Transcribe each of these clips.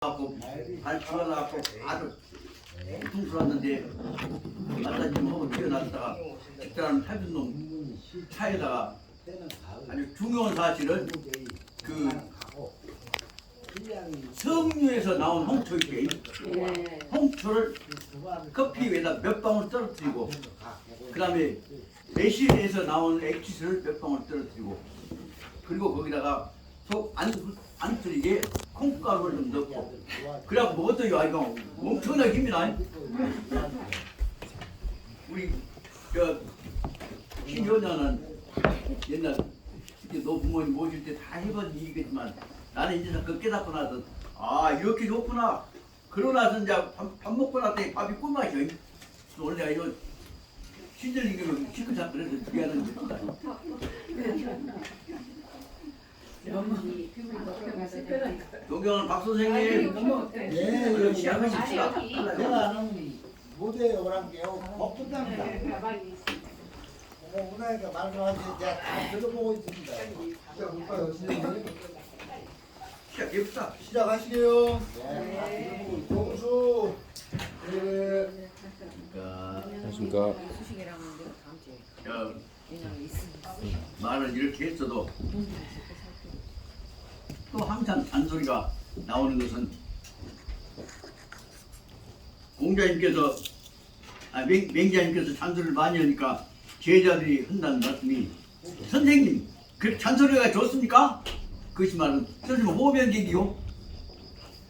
갖고 발치워갖고 아주 통수났는데 갖다 지금 하고 뛰어났다가 집사람 타던 놈 차에다가 아주 중요한 사실은 그 석류에서 나온 홍초 있게 홍초를 커피 위에다 몇 방울 떨어뜨리고 그 다음에 매실에서 나온 액기스를 몇 방울 떨어뜨리고 그리고 거기다가 속 안 틀리게 콩가루를 좀 넣고 그래갖고 먹었더니 이거 엄청나게 힘이 나요. 우리 저 신효녀는 옛날 너 부모님 모실 때 다 해본 일이겠지만 나는 이제 그 깨닫고 나서 아 이렇게 좋구나. 그러고 나서 이제 밥 먹고 나서 밥이 꿀맛이야. 원래 이거 신절이면 시크샷 그래서 준비하는 게 있다. 동경은 박 선생님. 네, 그럼 시작하십시다. 내가 아는 무대에 오란 게요. 법분답니다. 문화가 말씀하신 제가 다 들어보고 있습니다. 시작할까요, 선생님? 시작해봅시다. 시작하시게요. 네, 다 들어보고 있고. 동수. 네. 안녕하십니까. 말을 이렇게 했어도 또 항상 잔소리가 나오는 것은 공자님께서 맹자님께서 잔소리를 많이 하니까 제자들이 한다는 말씀이 선생님 그 잔소리가 좋습니까? 그것이 말은 선생님 호변객이요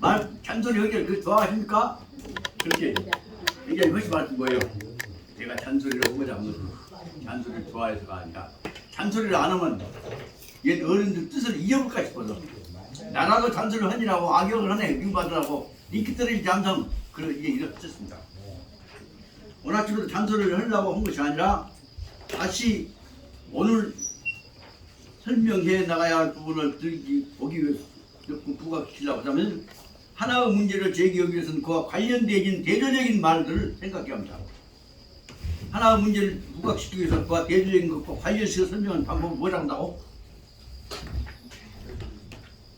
말 잔소리 하기를 그 좋아하십니까? 그렇게 맹자님 하신 말씀 뭐예요? 제가 잔소리를 하고자 한 것은 잔소리를 좋아해서가 아니라 잔소리를 안 하면 옛 어른들 뜻을 잊어볼까 싶어서 나라도 잔소리를 하니라고 악역을 하네 미움받으라고 인기 떨어지지 않으면 이게 이렇습니다. 오나치로도 잔소리를 하려고 한 것이 아니라 다시 오늘 설명해 나가야 할 부분을 보기 위해서 부각시키려고 하면 하나의 문제를 제기하기 위해서는 그와 관련되어진 대조적인 말들을 생각해야 합니다. 하나의 문제를 부각시키기 위해서 그와 대조적인 것과 관련시켜 설명하는 방법을 뭐라고 한다고?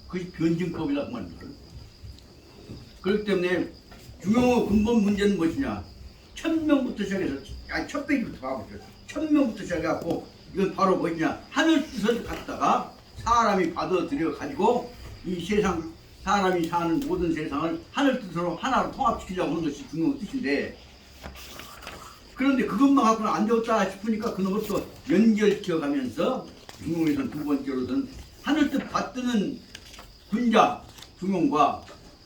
그것이 변증법이라고 말합니다. 그렇기 때문에 중용의 근본 문제는 무엇이냐? 1000명부터 시작해서 첫 페이지부터 가보죠. 1000명부터 시작해갖고 이건 바로 무엇이냐? 하늘 뜻을 갖다가 사람이 받아들여 가지고 이 세상 사람이 사는 모든 세상을 하늘 뜻으로 하나로 통합시키려고 하는 것이 중용의 뜻인데 그런데 그것만 갖고는 안 되었다 싶으니까 그놈을 또 연결시켜 가면서 중용에서는 두 번째로는 하늘 뜻 받드는 군자 중용과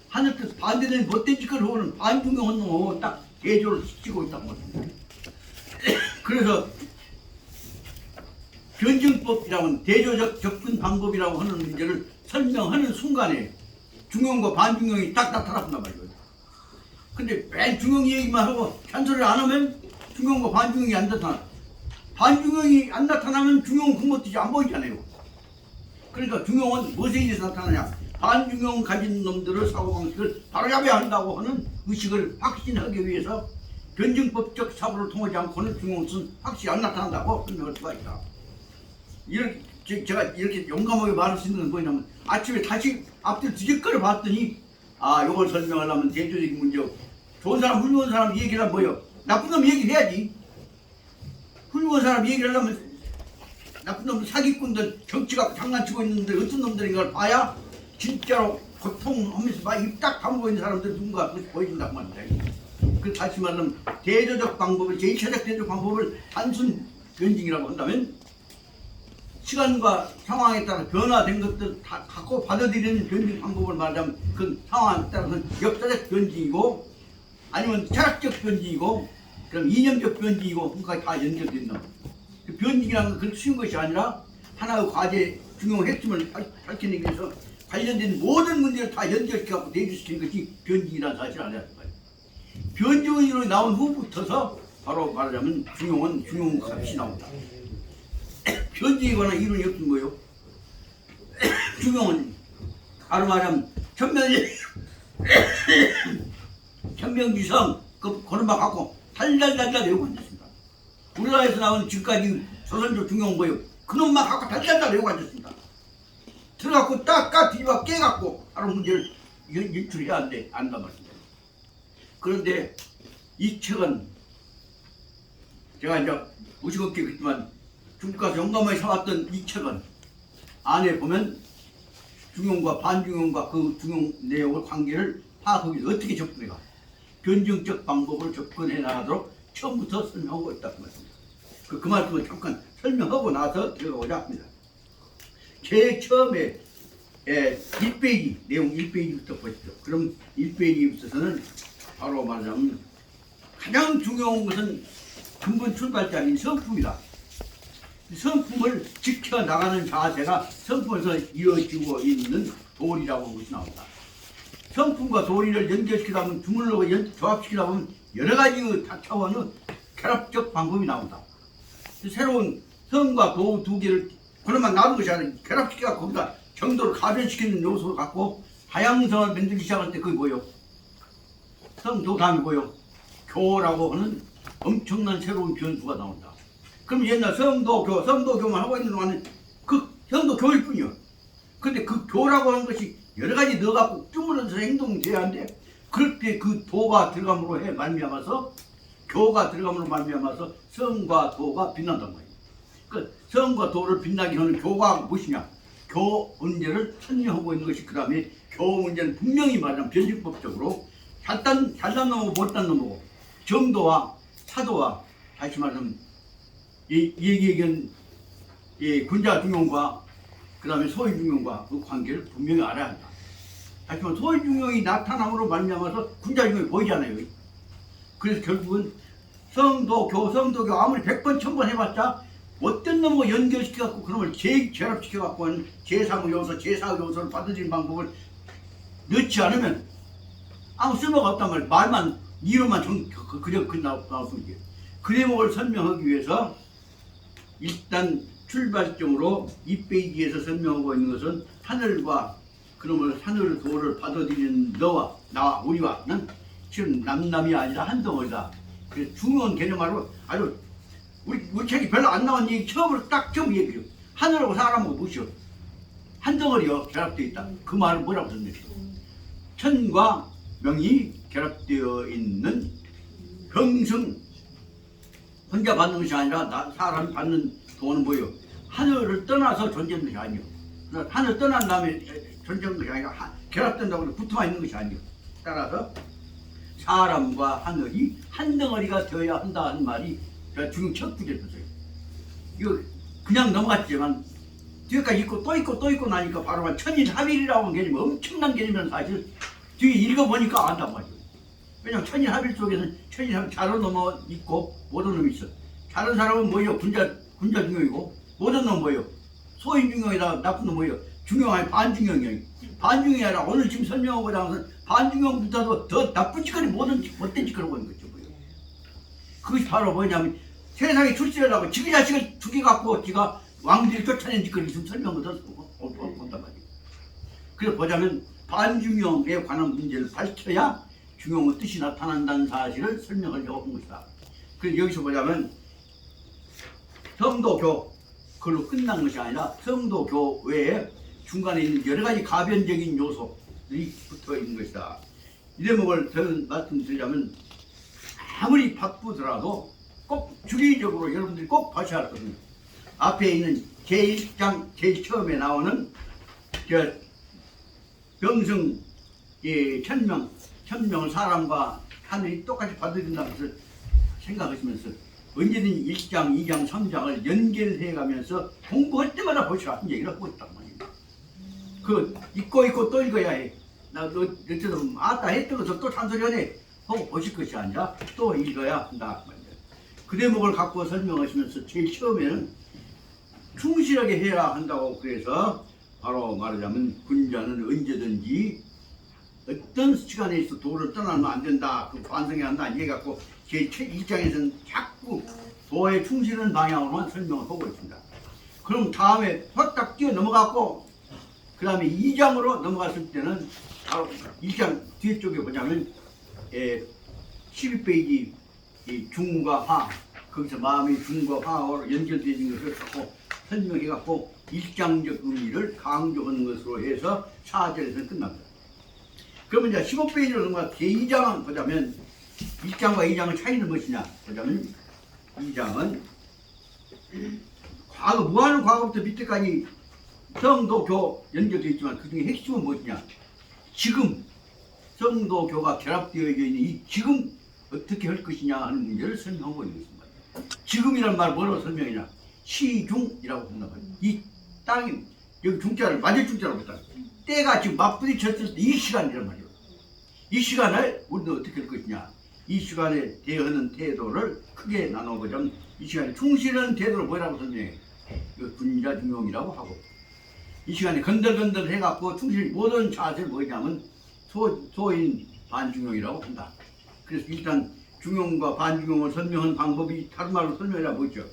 하늘 뜻 반대되는 못된 짓을 하는 반중용한 놈하고 딱 대조를 시키고 있다고 합니다. 그래서 변증법이라고는 대조적 접근 방법이라고 하는 문제를 설명하는 순간에 중용과 반중용이 딱 나타난단 말이에요. 근데 맨 중용 얘기만 하고 잔소리를 안 하면 중용과 반중용이 안 나타나. 반중용이 안 나타나면 중용은 근본 뜻이 안 보이잖아요. 그러니까 중용은 무엇에 의해서 나타나냐? 반중용 가진 놈들의 사고방식을 바로잡아야 한다고 하는 의식을 확신하기 위해서 변증법적 사고를 통하지 않고는 중용은 확실히 안 나타난다고 설명할 수가 있다. 이렇게 제가 이렇게 용감하게 말할 수 있는 건 뭐냐면 아침에 다시 앞뒤 뒤집거려 봤더니 아 이걸 설명하려면 대조적인 문제고 좋은 사람 훌륭한 사람 얘기를 하면 뭐예요? 나쁜 놈 얘기를 해야지. 훌륭한 사람 얘기를 하려면 나쁜 놈들 사기꾼들 정치가 장난치고 있는데 어떤 놈들인가를 봐야 진짜로 고통하면서 막 입 딱 다물고 있는 사람들 누군가 보여준다고 말입니다. 그 다시 말하면 대조적 방법을 제1차적 대조적 방법을 단순 변증이라고 한다면 시간과 상황에 따라 변화된 것들 다 갖고 받아들이는 변증 방법을 말하자면 그 상황에 따라서는 역사적 변증이고 아니면 철학적 변증이고 그럼 이념적 변증이고 그까지 다 연결된다. 그 변증이라는 건 그렇게 쉬운 것이 아니라 하나의 과제 중요한 핵심을 밝히기 위해서 관련된 모든 문제를 다 연결시켜서 대조시키는 것이 변증이라는 사실을 알아야 할 거예요. 변증으로 나온 후부터서 바로 말하자면 중용 값이 나온다. 변증에 관한 이론이 없는 거예요. 중용은 바로 말하면 천명지성 그런 말 갖고 달달달달 외우고 앉았습니다. 우리나라에서 나오는 지금까지 조선조 중용은 뭐예요? 그놈만 갖고 달달달 외우고 앉았습니다. 들어갖고 딱 뒤집어 깨갖고 바로 문제를 연출해야 안단 말입니다. 그런데 이 책은 제가 이제 무식없게 그랬지만 중국 가서 용감하게 사왔던 이 책은 안에 보면 중용과 반중용과 그 중용 내용의 관계를 파악하기 위해서 어떻게 접근해가 변증적 방법으로 접근해 나가도록 처음부터 설명하고 있다고 말씀입니다. 그 말씀을 잠깐 설명하고 나서 들어가고자 합니다. 제일 처음에 1페이지, 내용 1페이지부터 보십시오. 그럼 1페이지부터는 바로 말하자면 가장 중요한 것은 근본 출발점인 성품이다. 성품을 지켜나가는 자세가 성품에서 이어지고 있는 도리라고 하는 것이 나온다. 성품과 도리를 연결시키다 보면 주물러 조합시키다 보면 여러 가지 차원의 결합적 방법이 나온다. 새로운 성과 도 두 개를 그것만 놔둔 것이 아니라 결합시켜서 거기다 정도를 가변시키는 요소를 갖고 하향성을 만들기 시작할 때 그게 뭐예요? 성도 다음에 뭐예요? 교라고 하는 엄청난 새로운 변수가 나온다. 그럼 옛날 성도교만 하고 있는 동안은 그 성도교일 뿐이요. 근데 그 교라고 하는 것이 여러 가지 넣어갖고 주물러서 행동돼야 하는데 그럴 때 그 도가 들어감으로 해 말미암아서 교가 들어감으로 말미암아서 성과 도가 빛난단 말이에요. 그 성과 도를 빛나게 하는 교가 무엇이냐? 교 문제를 설명하고 있는 것이 그 다음에 교 문제는 분명히 말하면 변증법적으로 잘난 놈하고 못난 놈하고 정도와 사도와 다시 말하면 이 얘기는 군자 중용과 그 다음에 소위 중용과 그 관계를 분명히 알아야 한다. 하지만 소위 중용이 나타남으로 말미암아서 군자 중용이 보이잖아요. 그래서 결국은 성도교 아무리 100번 1000번 해봤자 어떤 놈하고 연결시켜갖고 그놈을 결합시켜갖고 하는 제3의 요소, 제4의 요소를 받아들이는 방법을 넣지 않으면 아무 쓸모가 없단 말이에요. 말만 이론만 그저 나올 뿐이에요. 그 대목을 설명하기 위해서 일단 출발점으로 이 페이지에서 설명하고 있는 것은 하늘과 그놈을 하늘 도를 받아들이는 너와 나와 우리와는 지금 남남이 아니라 한 덩어리다. 그래서 중요한 개념으로 아주 우리 책이 별로 안 나온 얘기 처음 얘기해요. 하늘하고 사람하고 무엇이요? 한 덩어리요 결합되어 있다. 그 말은 뭐라고 설명해요? 천과 명이 결합되어 있는 평생 혼자 받는 것이 아니라 사람이 받는 도는 뭐예요? 하늘을 떠나서 존재하는 것이 아니에요. 하늘 떠난 다음에 존재하는 것이 아니라 결합된다고 해서 붙어만 있는 것이 아니에요. 따라서 사람과 하늘이 한 덩어리가 되어야 한다는 말이 중용 첫 구절이었어요. 이거 그냥 넘어갔지만 뒤에까지 있고 또 있고 또 있고 나니까 바로 천일합일이라고 하는 개념이 엄청난 개념이라는 사실 뒤에 읽어보니까 안단 말이에요. 왜냐면 천일합일 속에는 천일합일 잘한 놈은 있고 못한 놈이 있어. 잘한 사람은 뭐예요? 군자 중용이고 못한 놈은 뭐예요? 소인 중용이다 나쁜 놈은 뭐예요? 중용 아니 반중용이에요. 반중용이 아니라 오늘 지금 설명하고자 하는 것은 반중용부터도 더 나쁜 짓거리 못된 짓거리고 있는 거죠. 뭐예요? 그것이 바로 뭐냐면 세상에 출세하려고 지그 자식을 죽여갖고 지가 왕들이 쫓아낸 짓거리 좀 설명을 한단 말이에요. 그래서 보자면 반중용에 관한 문제를 밝혀야 중용의 뜻이 나타난다는 사실을 설명하려고 한 것이다. 그래서 여기서 보자면 성도교 그걸로 끝난 것이 아니라 성도교 외에 중간에 있는 여러 가지 가변적인 요소들이 붙어 있는 것이다. 이 대목을 더 말씀드리자면 아무리 바쁘더라도 꼭 주기적으로 여러분들이 꼭 봐셔야 할 것은 앞에 있는 제1장 제일 처음에 나오는 병성 천명을 사람과 하늘이 똑같이 받아들인다는 것을 생각하시면서 언제든지 1장, 2장, 3장을 연결해 가면서 공부할 때마다 보시라 하는 얘기를 하고 있단 말이에요. 그 읽고 또 읽어야 해. 나너 어쩌다 아따 했던 것을 또 잔소리하네 하고 보실 것이 아니라 또 읽어야 한다 말이에요. 그 대목을 갖고 설명하시면서 제일 처음에는 충실하게 해야 한다고 그래서 바로 말하자면 군자는 언제든지 어떤 시간에 있어 도를 떠나면 안 된다. 그 반성해야 한다. 이해 갖고 제 1장에서는 자꾸 도에 충실한 방향으로만 설명을 하고 있습니다. 그럼 다음에 확딱 뛰어 넘어갔고 그 다음에 2장으로 넘어갔을 때는 바로 1장 뒤쪽에 보자면 12페이지 중과 화 거기서 마음이 중과 화로 연결되어 있는 것을 갖고 설명해 갖고 일장적 의미를 강조하는 것으로 해서 4절에서는 끝납니다. 그러면 이제 15페이지로 넘어가 제2장은 보자면 1장과 2장의 차이는 무엇이냐 보자면 2장은 과거 무한한 과거부터 밑에까지 성도교 연결되어 있지만 그 중에 핵심은 무엇이냐 지금 성도교가 결합되어 있는 이 지금 어떻게 할 것이냐 하는 문제를 설명하고 있는 것입니다. 지금이란 말 뭐라고 설명이냐 시중이라고 한단 말이에요. 이 땅이 여기 중자를 맞을 중자라고 했다. 때가 지금 맞부딪혔을 때 이 시간이란 말이에요. 이 시간을 우리는 어떻게 할 것이냐 이 시간에 대하는 태도를 크게 나눠보자면 이 시간에 충실한 태도를 뭐라고 설명해요. 분자 중용이라고 하고 이 시간에 건들건들 해갖고 충실히 모든 자세를 뭐냐면 소인 반중용이라고 한다. 그래서 일단 중용과 반중용을 설명한 방법이 다른 말로 설명해라 뭐죠?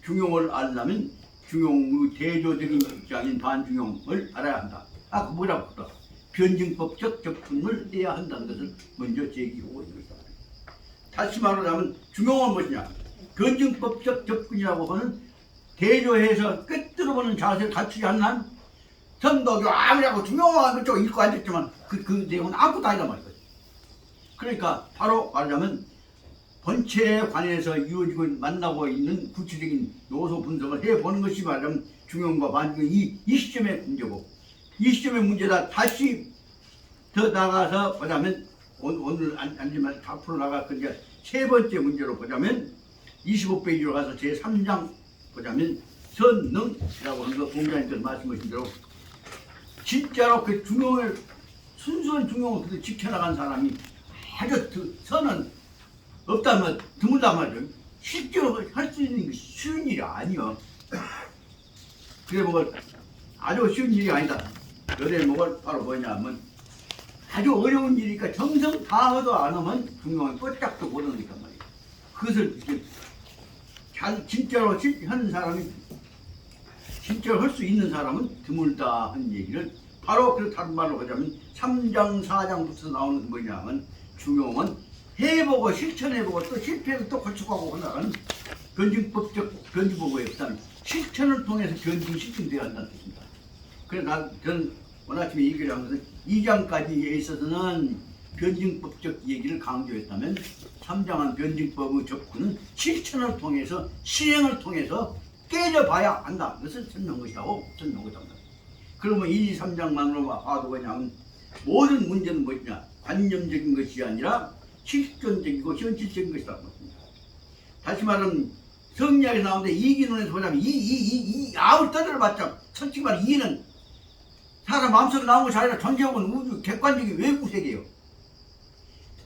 중용을 알려면 중용의 대조적인 입장인 반중용을 알아야 한다. 아까 뭐라고 했다? 변증법적 접근을 해야 한다는 것을 먼저 제기하고 있는 것이다. 다시 말하자면 중용은 무엇이냐? 변증법적 접근이라고 하는 대조해서 꿰뚫어보는 자세를 갖추지 않는 성도교 아무리하고 중용은 그쪽 읽고 앉았지만 그 내용은 아무것도 아니란 말이거든. 그러니까 바로 말하자면 본체에 관해서 이루어지고 만나고 있는 구체적인 요소 분석을 해보는 것이 말하자면 중용과 반중용 이 시점의 문제고 이 시점의 문제다. 다시 더 나가서 보자면 오늘 앉으면 앞으로 나가서 이제 세 번째 문제로 보자면 25페이지로 가서 제3장 보자면 선능이라고 하는 거 공자님께서 말씀하신 대로 진짜로 그 중용을 순수한 중용을 그대로 지켜나간 사람이 아주 선은 없다면 드물단 말이죠. 실제로 할 수 있는 게 쉬운 일이 아니요. 그래 뭐 아주 쉬운 일이 아니다. 요래 뭐가 바로 뭐냐면 아주 어려운 일이니까 정성 다해도 안 하면 중용을 뻗짝도 못 하니까 말이에요. 그것을 이렇게 잘 진짜로 하는 사람이 진짜로 할 수 있는 사람은 드물다 하는 얘기를 바로 그 다른 말로 하자면 3장 4장부터 나오는 뭐냐면 중용은 해보고 실천해보고 또 실패해서 또 고쳐가고 하나가는 변증법적 변증보고에 없다는 실천을 통해서 변증시킨되어야 한다는 뜻입니다. 그래서 저는 오늘 아침에 얘기를 한 것은 2장까지에 있어서는 변증법적 얘기를 강조했다면 3장은 변증법의 접근은 실천을 통해서 실행을 통해서 깨져봐야 한다. 그것을 설명한 것이라고 설명한 것이다. 그러면 2, 3장만으로 봐도 그냥 모든 문제는 뭐냐 관념적인 것이 아니라 실존적이고 현실적인 것이다. 다시 말하면 성리학에 나오는데 이기론에서 보자면 이 아무리 떠들어봤자 솔직히 말해 이는 사람 마음속에 나온 것이 아니라 존재하고는 우주 객관적인 외부 세계예요.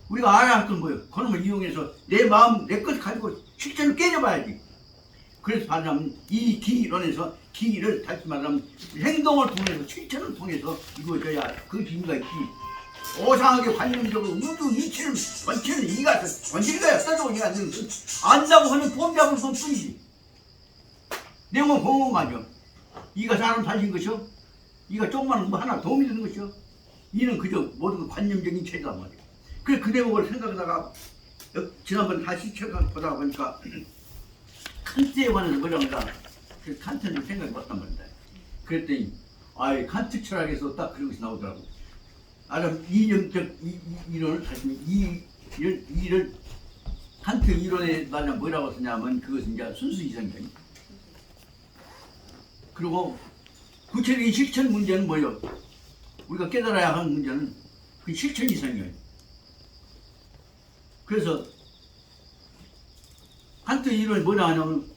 우리가 알아야 할 건 뭐예요? 그놈을 이용해서 내 마음 내 것을 가지고 실천을 깨져봐야지. 그래서 말하자면 이 기론에서 기를 다시 말하면 행동을 통해서 실천을 통해서 이루어져야 그 비밀가 있지. 오상하게 관념적으로 우주 이치를 원체는 이가 원칙이가 없다고 이가 안다고 하는 폼잡을 손 뿐이지. 내용은 공공하죠. 이가 사람 살린 것이요. 이가 조금만 뭐 하나 도움이 되는 것이요. 이는 그저 모든 관념적인 체제란 말이에요. 그래 그 대목을 생각하다가 지난번 다시 보다 보니까 칸트에 관해서 뭐라고 한다. 그 칸트는 생각해봤단 말입니다. 그랬더니 아이 칸트 철학에서 딱 그런 것이 나오더라고. 이념적 이론을 가지면 이를 칸트 이론에 말하면 뭐라고 쓰냐면 그것은 이제 순수 이성이에요. 그리고 구체적인 실천 문제는 뭐예요? 우리가 깨달아야 하는 문제는 그 실천 이성이에요. 그래서 칸트 이론이 뭐라 하냐면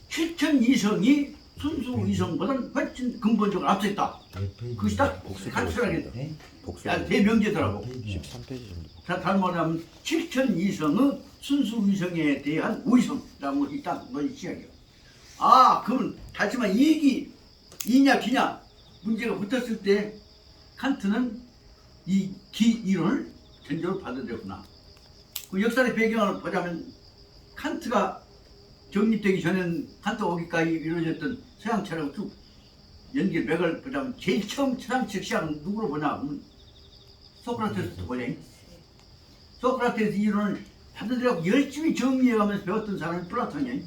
실천 이성이 순수 이성보다는 훨씬 근본적으로 앞서 있다. 그것이 딱 칸트라는 대명제더라고. 13페이지 정도. 다른 말로 하면 실천 이성의 순수 이성에 대한 의성이라는 것이 딱 너희 시작이에요. 아, 그러면 다시 말해 이익이 이냐 기냐 문제가 붙었을 때 칸트는 이 기 이론을 전적으로 받아들였구나. 그 역사의 배경을 보자면 칸트가 정립되기 전에는 칸트 오기까지 이루어졌던 서양 철학을 쭉 연결 맥을 보자면 제일 처음 서양책 시작은 누구로 보냐 하면 소크라테스부터 보냐. 소크라테스 이론을 받아들이고 열심히 정리해가면서 배웠던 사람이 플라톤이야.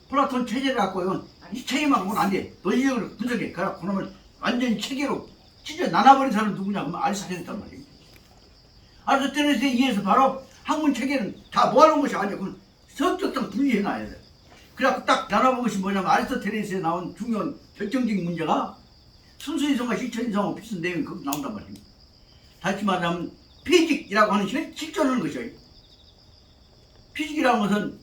플라톤 체제를 갖고 이건 이 체계만 보면 안 돼. 논리적으로 분석해. 그래갖고 그러면 완전히 체계로 진짜 나눠버린 사람은 누구냐? 그러면 아리스토텔레스란 말이에요. 아리스토텔레스에 의해서 바로 학문 체계는 다 모아놓은 것이 아니고 그건 성격상 분리해놔야 돼. 그래갖고 딱 나눠본 것이 뭐냐면 아리스토텔레스에 나온 중요한 결정적인 문제가 순수이성과 실천이성하고 비슷한 내용이 거기 나온단 말입니다. 다시 말하면 피직이라고 하는 실존하는 것이에요. 피직이라는 것은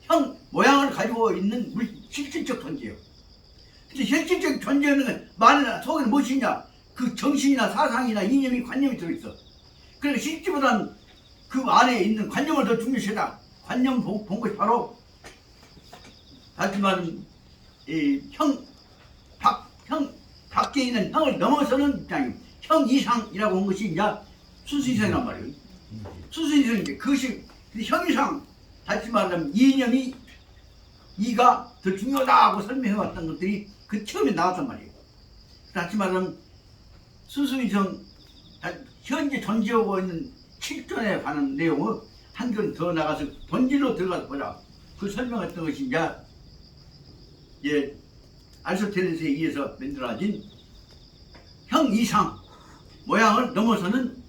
형 모양을 가지고 있는 실질적 존재예요. 근데 실질적 존재는 말이나 속에는 무엇이 있냐? 그 정신이나 사상이나 이념이 관념이 들어있어. 그러니까 실질보다는 그 안에 있는 관념을 더 중요시하다. 관념 본 것이 바로 다시 말하면 형 밖에 있는 형을 넘어서는 입장이에요. 형 이상이라고 한 것이 이제 순수 이상이란 말이에요. 순수 이상인데 그것이 형 이상 다시 말하면 이념이 이가 더 중요하다고 설명해왔던 것들이 그 처음에 나왔단 말이에요. 다시 말하면 순수 이상 현재 존재하고 있는 실존에 관한 내용을 한 걸 더 나가서 본질로 들어가서 보자. 그 설명했던 것이 이제 아리스토텔레스에 의해서 만들어진 형 이상 모양을 넘어서는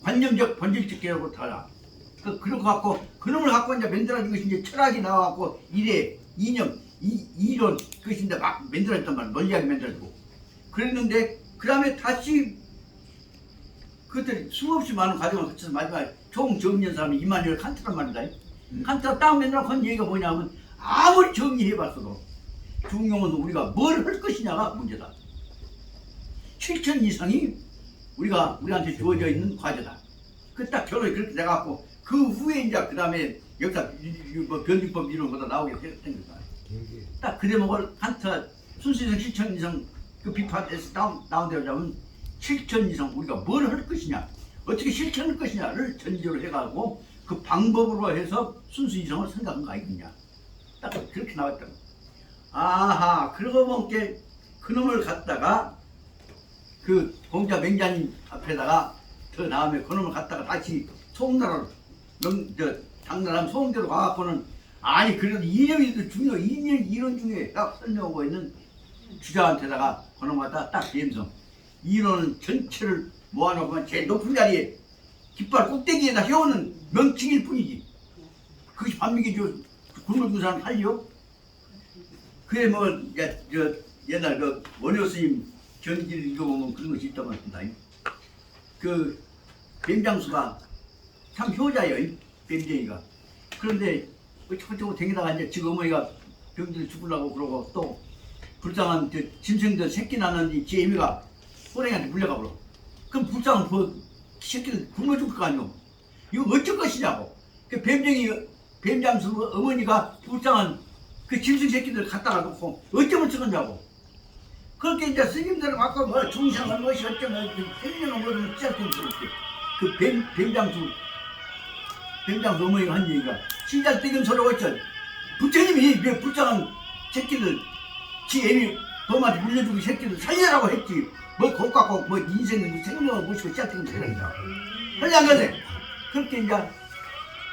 관념적 본질적 개혁으로 타라. 그런 거 갖고 그놈을 갖고 이제 만들어진 것이 이제 철학이 나와갖고 이래 이념 이론 그것이 이제 막 만들어졌단 말이야. 논리학이 만들어지고 그랬는데 그 다음에 다시 그것들이 수없이 많은 과정을 거쳐서 마지막에 총정리한 사람이 이마누엘 칸트란 말이다. 칸트가 딱 맨날 한 얘기가 뭐냐면 아무리 정리해봤어도 중용은 우리가 뭘 할 것이냐가 문제다. 실천 이상이 우리한테 주어져 있는 과제다. 그 딱 결론이 그렇게 돼갖고 그 후에 이제 그 다음에 역사 뭐 변증법 이런 거다 나오게 된 거다. 딱 그 대목을 칸트가 순수이상 실천 이상 그 비판에서 다운되어 자면 실천 이상 우리가 뭘 할 것이냐 어떻게 실천할 것이냐를 전제로 해가지고 그 방법으로 해서 순수 이상을 생각한 거 아니겠냐. 딱 그렇게 나왔다. 아하 그러고 보니까 그놈을 갖다가 그 공자 맹자님 앞에다가 더 다음에 그놈을 갖다가 다시 소음나라로 당나라 소음대로 가갖고는 아니 그래도 이념이 더 중요 이론 중에 딱 설명하고 있는 주자한테다가 그놈 갖다가 딱 감성 이론은 전체를 모아놓으면 제일 높은 자리에 깃발 꼭대기에다 세우는 명칭일 뿐이지. 그것이 반미기 굶어준 사람 살려? 그래 뭐 옛날 그 원효 스님 전기를 읽어보면 그런 것이 있다고 합니다. 그 뱀장수가 참 효자예요. 뱀쟁이가. 그런데 어쩌고저쩌고 댕기다가 이제 지금 어머니가 병들어 죽으려고 그러고 또 불쌍한 짐승들 새끼 낳았는지 지 애미가 호랭이한테 물려가 버려. 그럼 불쌍한 그 새끼를 굶어 죽을 거 아니오. 이거 어쩔 것이냐고. 그 뱀장수 어머니가 불쌍한 그 짐승 새끼들 갖다가 놓고 어쩌면 쓰겠냐고. 그렇게 이제 스님들은 갖고 뭐 중생은 무엇이 어쩌면 생명은 뭐든 시작된스럽게 그 뱀장수 어머니가 한 얘기가 시작되긴 소리가 어쩌 부처님이 왜 불쌍한 새끼들 지 애미 범한테 물려주고 새끼들 살려라고 했지. 뭐 그것 갖고 뭐 인생은 생명을 모시고 시작되긴 소리가 그래 안 그래? 그렇게 이제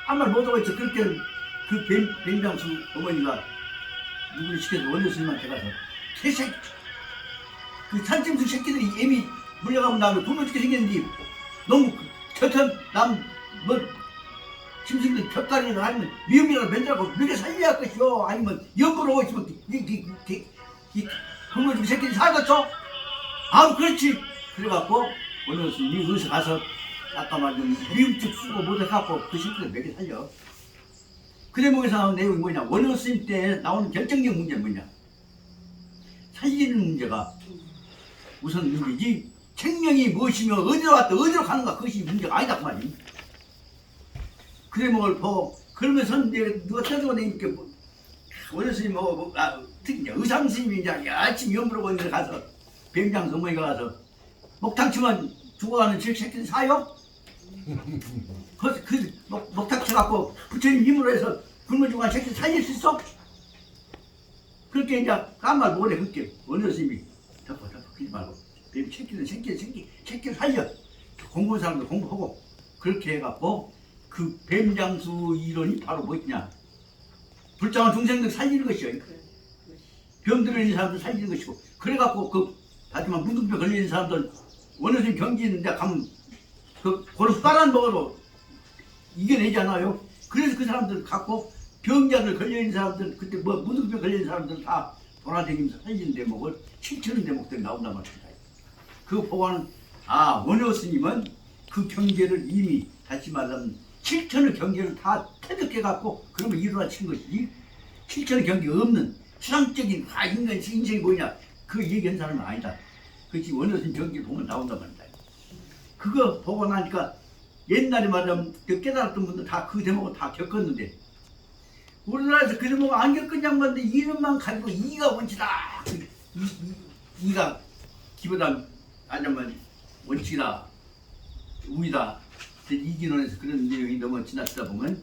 아무 말 못하고 있어. 그렇게 그 뱀장수 어머니가 누구를 시켜서 원효 스님한테 가서 개새끼 그 산짐승 새끼들이 애미 물려가면 나면 굶어 죽게 생겼는지 너무 뭐 짐승들 곁다리를 하면 미움이라도 맨들하고 미래 살려야 할 것이요. 아니면 역으로 있으면 굶어 죽게 새끼들이 살겠죠? 아우 그렇지. 그래갖고 원효 스님이 어디서 가서 아까 말한 미움증 쓰고 못해갖고 그 새끼들 몇개 살려. 그 대목에서 나오는 내용이 뭐냐. 원효 스님 때 나오는 결정적 문제는 뭐냐. 살리는 문제가 우선 문제지 생명이 무엇이며 어디로 왔다 어디로 가는가 그것이 문제가 아니다 그 말이야. 그 대목을 보고 그러면서 이제 누가 쳐주고 다니니까 원효 스님 특히 의상 스님이 이제 아침 염불하고 있는 데 가서 뱀장수 어머니가 가서 목탕 치면 죽어가는 저 새끼들 사요? 그 목탁 쳐갖고 부처님 힘으로 해서 굶어 죽어가는 새끼들 살릴 수 있어? 그렇게 이제 한 말 못해. 그렇게 원효 스님이 덮어 그러지 말고 뱀 새끼를 살려. 공부하는 사람들 공부하고 그렇게 해갖고 그 뱀장수 이론이 바로 뭐냐 불쌍한 중생들 살리는 것이요. 병들어 있는 사람들 살리는 것이고 그래갖고 그 하지만 무등병 걸리는 사람들 원효선 경기 있는데 가면 그걸 빨아 먹어도 이겨내지 않아요. 그래서 그 사람들 갖고 병자들 걸려있는 사람들 그때 뭐 무등병 걸리는 사람들 다 돌아다니면서 살리는 대목을 실천하는 대목들이 나온단 말입니다. 그 보고는 원효 스님은 그 경계를 이미 다시 말하면 실천의 경계를 다 터득해 갖고 그러면 이루어진 것이지 실천의 경계가 없는 추상적인 인간 인생이 뭐냐 그 얘기한 사람은 아니다. 그것이 원효 스님 경계를 보면 나온단 말입니다. 그거 보고 나니까 옛날에 말하면 그 깨달았던 분들 다 그 대목을 다 겪었는데 우리나라에서 그 대목을 안 겪은 양반인데 이름만 가지고 이가 원치다. 이가 기보다 아니면 원칙이다. 우이다. 이기론에서 그런 내용이 너무 지나치다 보면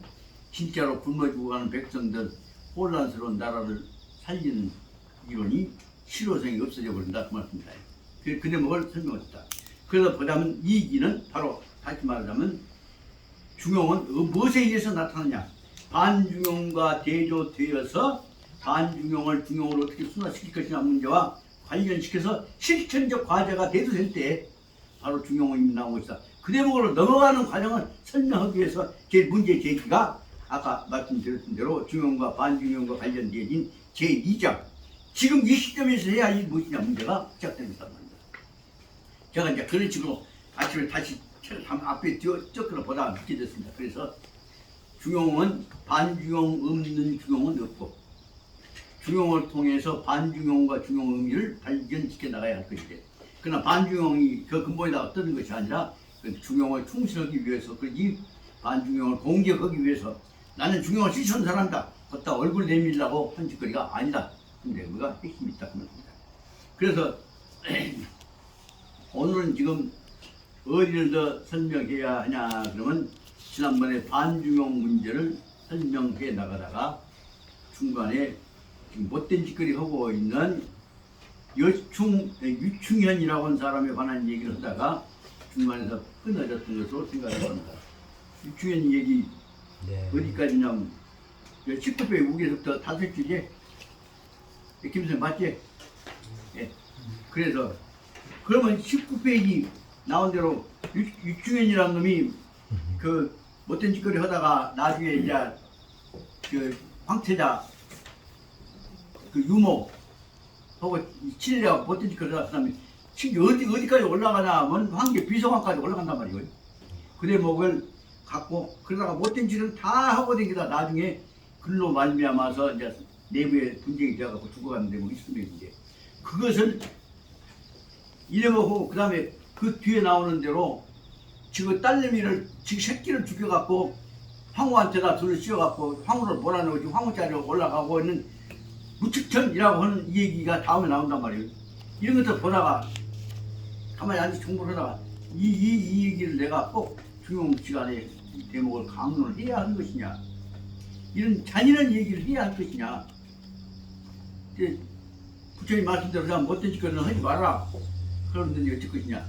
진짜로 굶어 죽어가는 백성들 혼란스러운 나라를 살리는 이론이 실효성이 없어져 버린다 그 말씀입니다. 그 대목을 설명했다. 그래서 보자면 이기는 바로 다시 말하자면 중용은 무엇에 의해서 나타나냐 반중용과 대조되어서 반중용을 중용으로 어떻게 순화시킬 것이냐 문제와 관련시켜서 실천적 과제가 대두될 때 바로 중용이 나오고 있다. 그 대목으로 넘어가는 과정을 설명하기 위해서 제일 문제 제기가 아까 말씀드렸던 대로 중용과 반중용과 관련되어진 제2장 지금 이 시점에서 해야 할 무엇이냐 문제가 시작됩니다. 제가 이제 그런 식으로 아침에 다시 앞에 쫓겨나 보다가 믿게 됐습니다. 그래서 중용은 반중용 없는 중용은 없고 중용을 통해서 반중용과 중용 의미를 발견시켜 나가야 할 것이지. 그러나 반중용이 그 근본에다 떠는 것이 아니라 그 중용을 충실하기 위해서 이 반중용을 공격하기 위해서 나는 중용을 실천하는 사람이다. 걷다 얼굴 내밀라고 한 짓거리가 아니다. 근데 그가 핵심이 있다. 그래서 오늘은 지금 어디를 더 설명해야 하냐 그러면 지난번에 반중용 문제를 설명해 나가다가 중간에 지금 못된 짓거리 하고 있는 유충현이라고 하는 사람에 관한 얘기를 하다가 중간에서 끊어졌던 것으로 생각을 합니다. 유충현 얘기 어디까지냐면 19배 우기에서부터 5줄이에 김선생 맞지? 예. 그래서 그러면 19페이지 나온 대로 유충현이라는 놈이 그 못된 짓거리 하다가 나중에 이제 그 황태자 그 유모 하고 친일하고 못된 짓거리 하다 사람이 어디까지 올라가냐 하면 황제 비서관까지 올라간단 말이에요. 그 대목을 갖고 그러다가 못된 짓을 다 하고 다니다 나중에 글로 말미암아서 이제 내부에 분쟁이 되어갖고 죽어가는 대목이 있습니다. 그것을 이래먹고 그 다음에 그 뒤에 나오는 대로 지금 딸내미를 지금 새끼를 죽여갖고 황후한테다 둘을 씌워갖고 황후를 몰아넣고 황후자리로 올라가고 있는 무측천이라고 하는 이 얘기가 다음에 나온단 말이에요. 이런 것들 보다가 가만히 앉아서 정보를 하다가 이 얘기를 내가 꼭 중용 시간에 이 대목을 강론을 해야 하는 것이냐 이런 잔인한 얘기를 해야 할 것이냐 부처님 말씀대로 그냥 못된 짓거리는 하지 마라 그러는데 어쩔 것이냐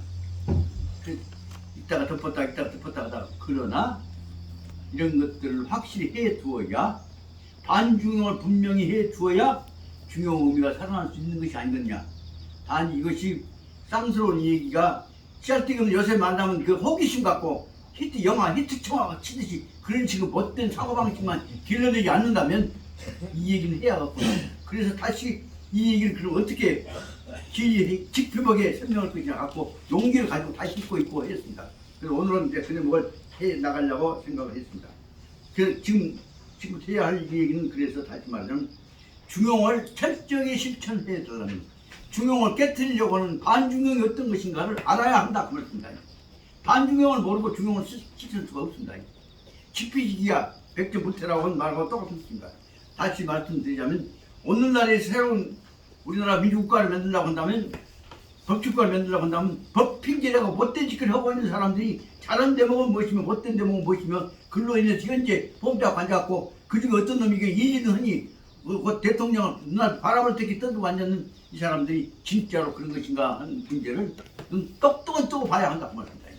이따가 덮었다 하다가 그러나 이런 것들을 확실히 해 두어야 반중용을 분명히 해 두어야 중용 의미가 살아날 수 있는 것이 아니겠냐. 단 이것이 쌍스러운 얘기가 씨알뜨기는 요새 만나면 그 호기심 갖고 영화 히트 청아 치듯이 그런 식의 못된 사고방식만 길러내지 않는다면 이 얘기는 해야겠고 그래서 다시 이 얘기를 그럼 어떻게 직표하게 설명할 것이냐 갖고 용기를 가지고 다시 읽고 있고 했습니다. 그래서 오늘은 이제 그냥 뭘 해 나가려고 생각을 했습니다. 그래서 지금 해야 할 얘기는 그래서 다시 말하자면 중용을 철저히 실천해 달라는 중용을 깨뜨리려고 하는 반중용이 어떤 것인가를 알아야 한다 그 말씀입니다. 반중용을 모르고 중용을 실천할 수가 없습니다. 지피지기야 백전불태라고 하는 말과 똑같습니다. 다시 말씀드리자면 오늘날의 새로운 우리나라 민주국가를 만들려고 한다면 법치국가를 만들려고 한다면 법 핑계대고 못된 짓을 하고 있는 사람들이 잘한 대목은 무엇이며 못된 대목은 무엇이며 글로 인해서 현재 보험자가 앉아갖고 그중에 어떤 놈이 이기는 하니 그 대통령을 눈앞에 바람을 때게 떠들고 앉는 이 사람들이 진짜로 그런 것인가 하는 문제를 눈 똑똑히 뜨고 봐야 한다고 말합니다.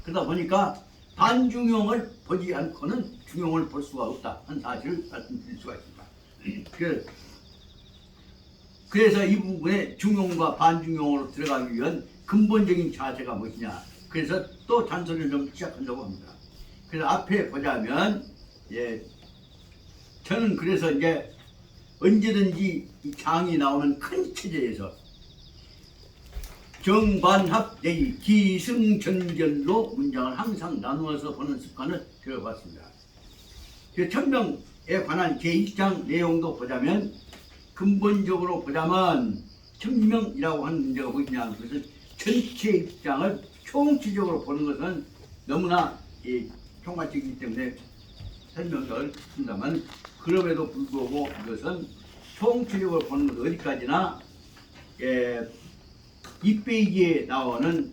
그러다 보니까 반중용을 보지 않고는 중용을 볼 수가 없다 하는 사실을 말씀드릴 수가 있습니다. 그래서 이 부분에 중용과 반중용으로 들어가기 위한 근본적인 자세가 무엇이냐. 그래서 또 잔소리를 좀 시작한다고 합니다. 그래서 앞에 보자면, 예, 저는 그래서 이제 언제든지 이 장이 나오는 큰 체제에서 정반합대의 기승전결로 문장을 항상 나누어서 보는 습관을 들여봤습니다. 그 천명에 관한 제1장 내용도 보자면, 근본적으로 보자면 천명이라고 하는 문제가 뭐냐, 그것은 전체 입장을 총체적으로 보는 것은 너무나 총괄적이기 때문에 설명을 했습니다만, 그럼에도 불구하고 이것은 총체적으로 보는 것 어디까지나 2페이지에 나오는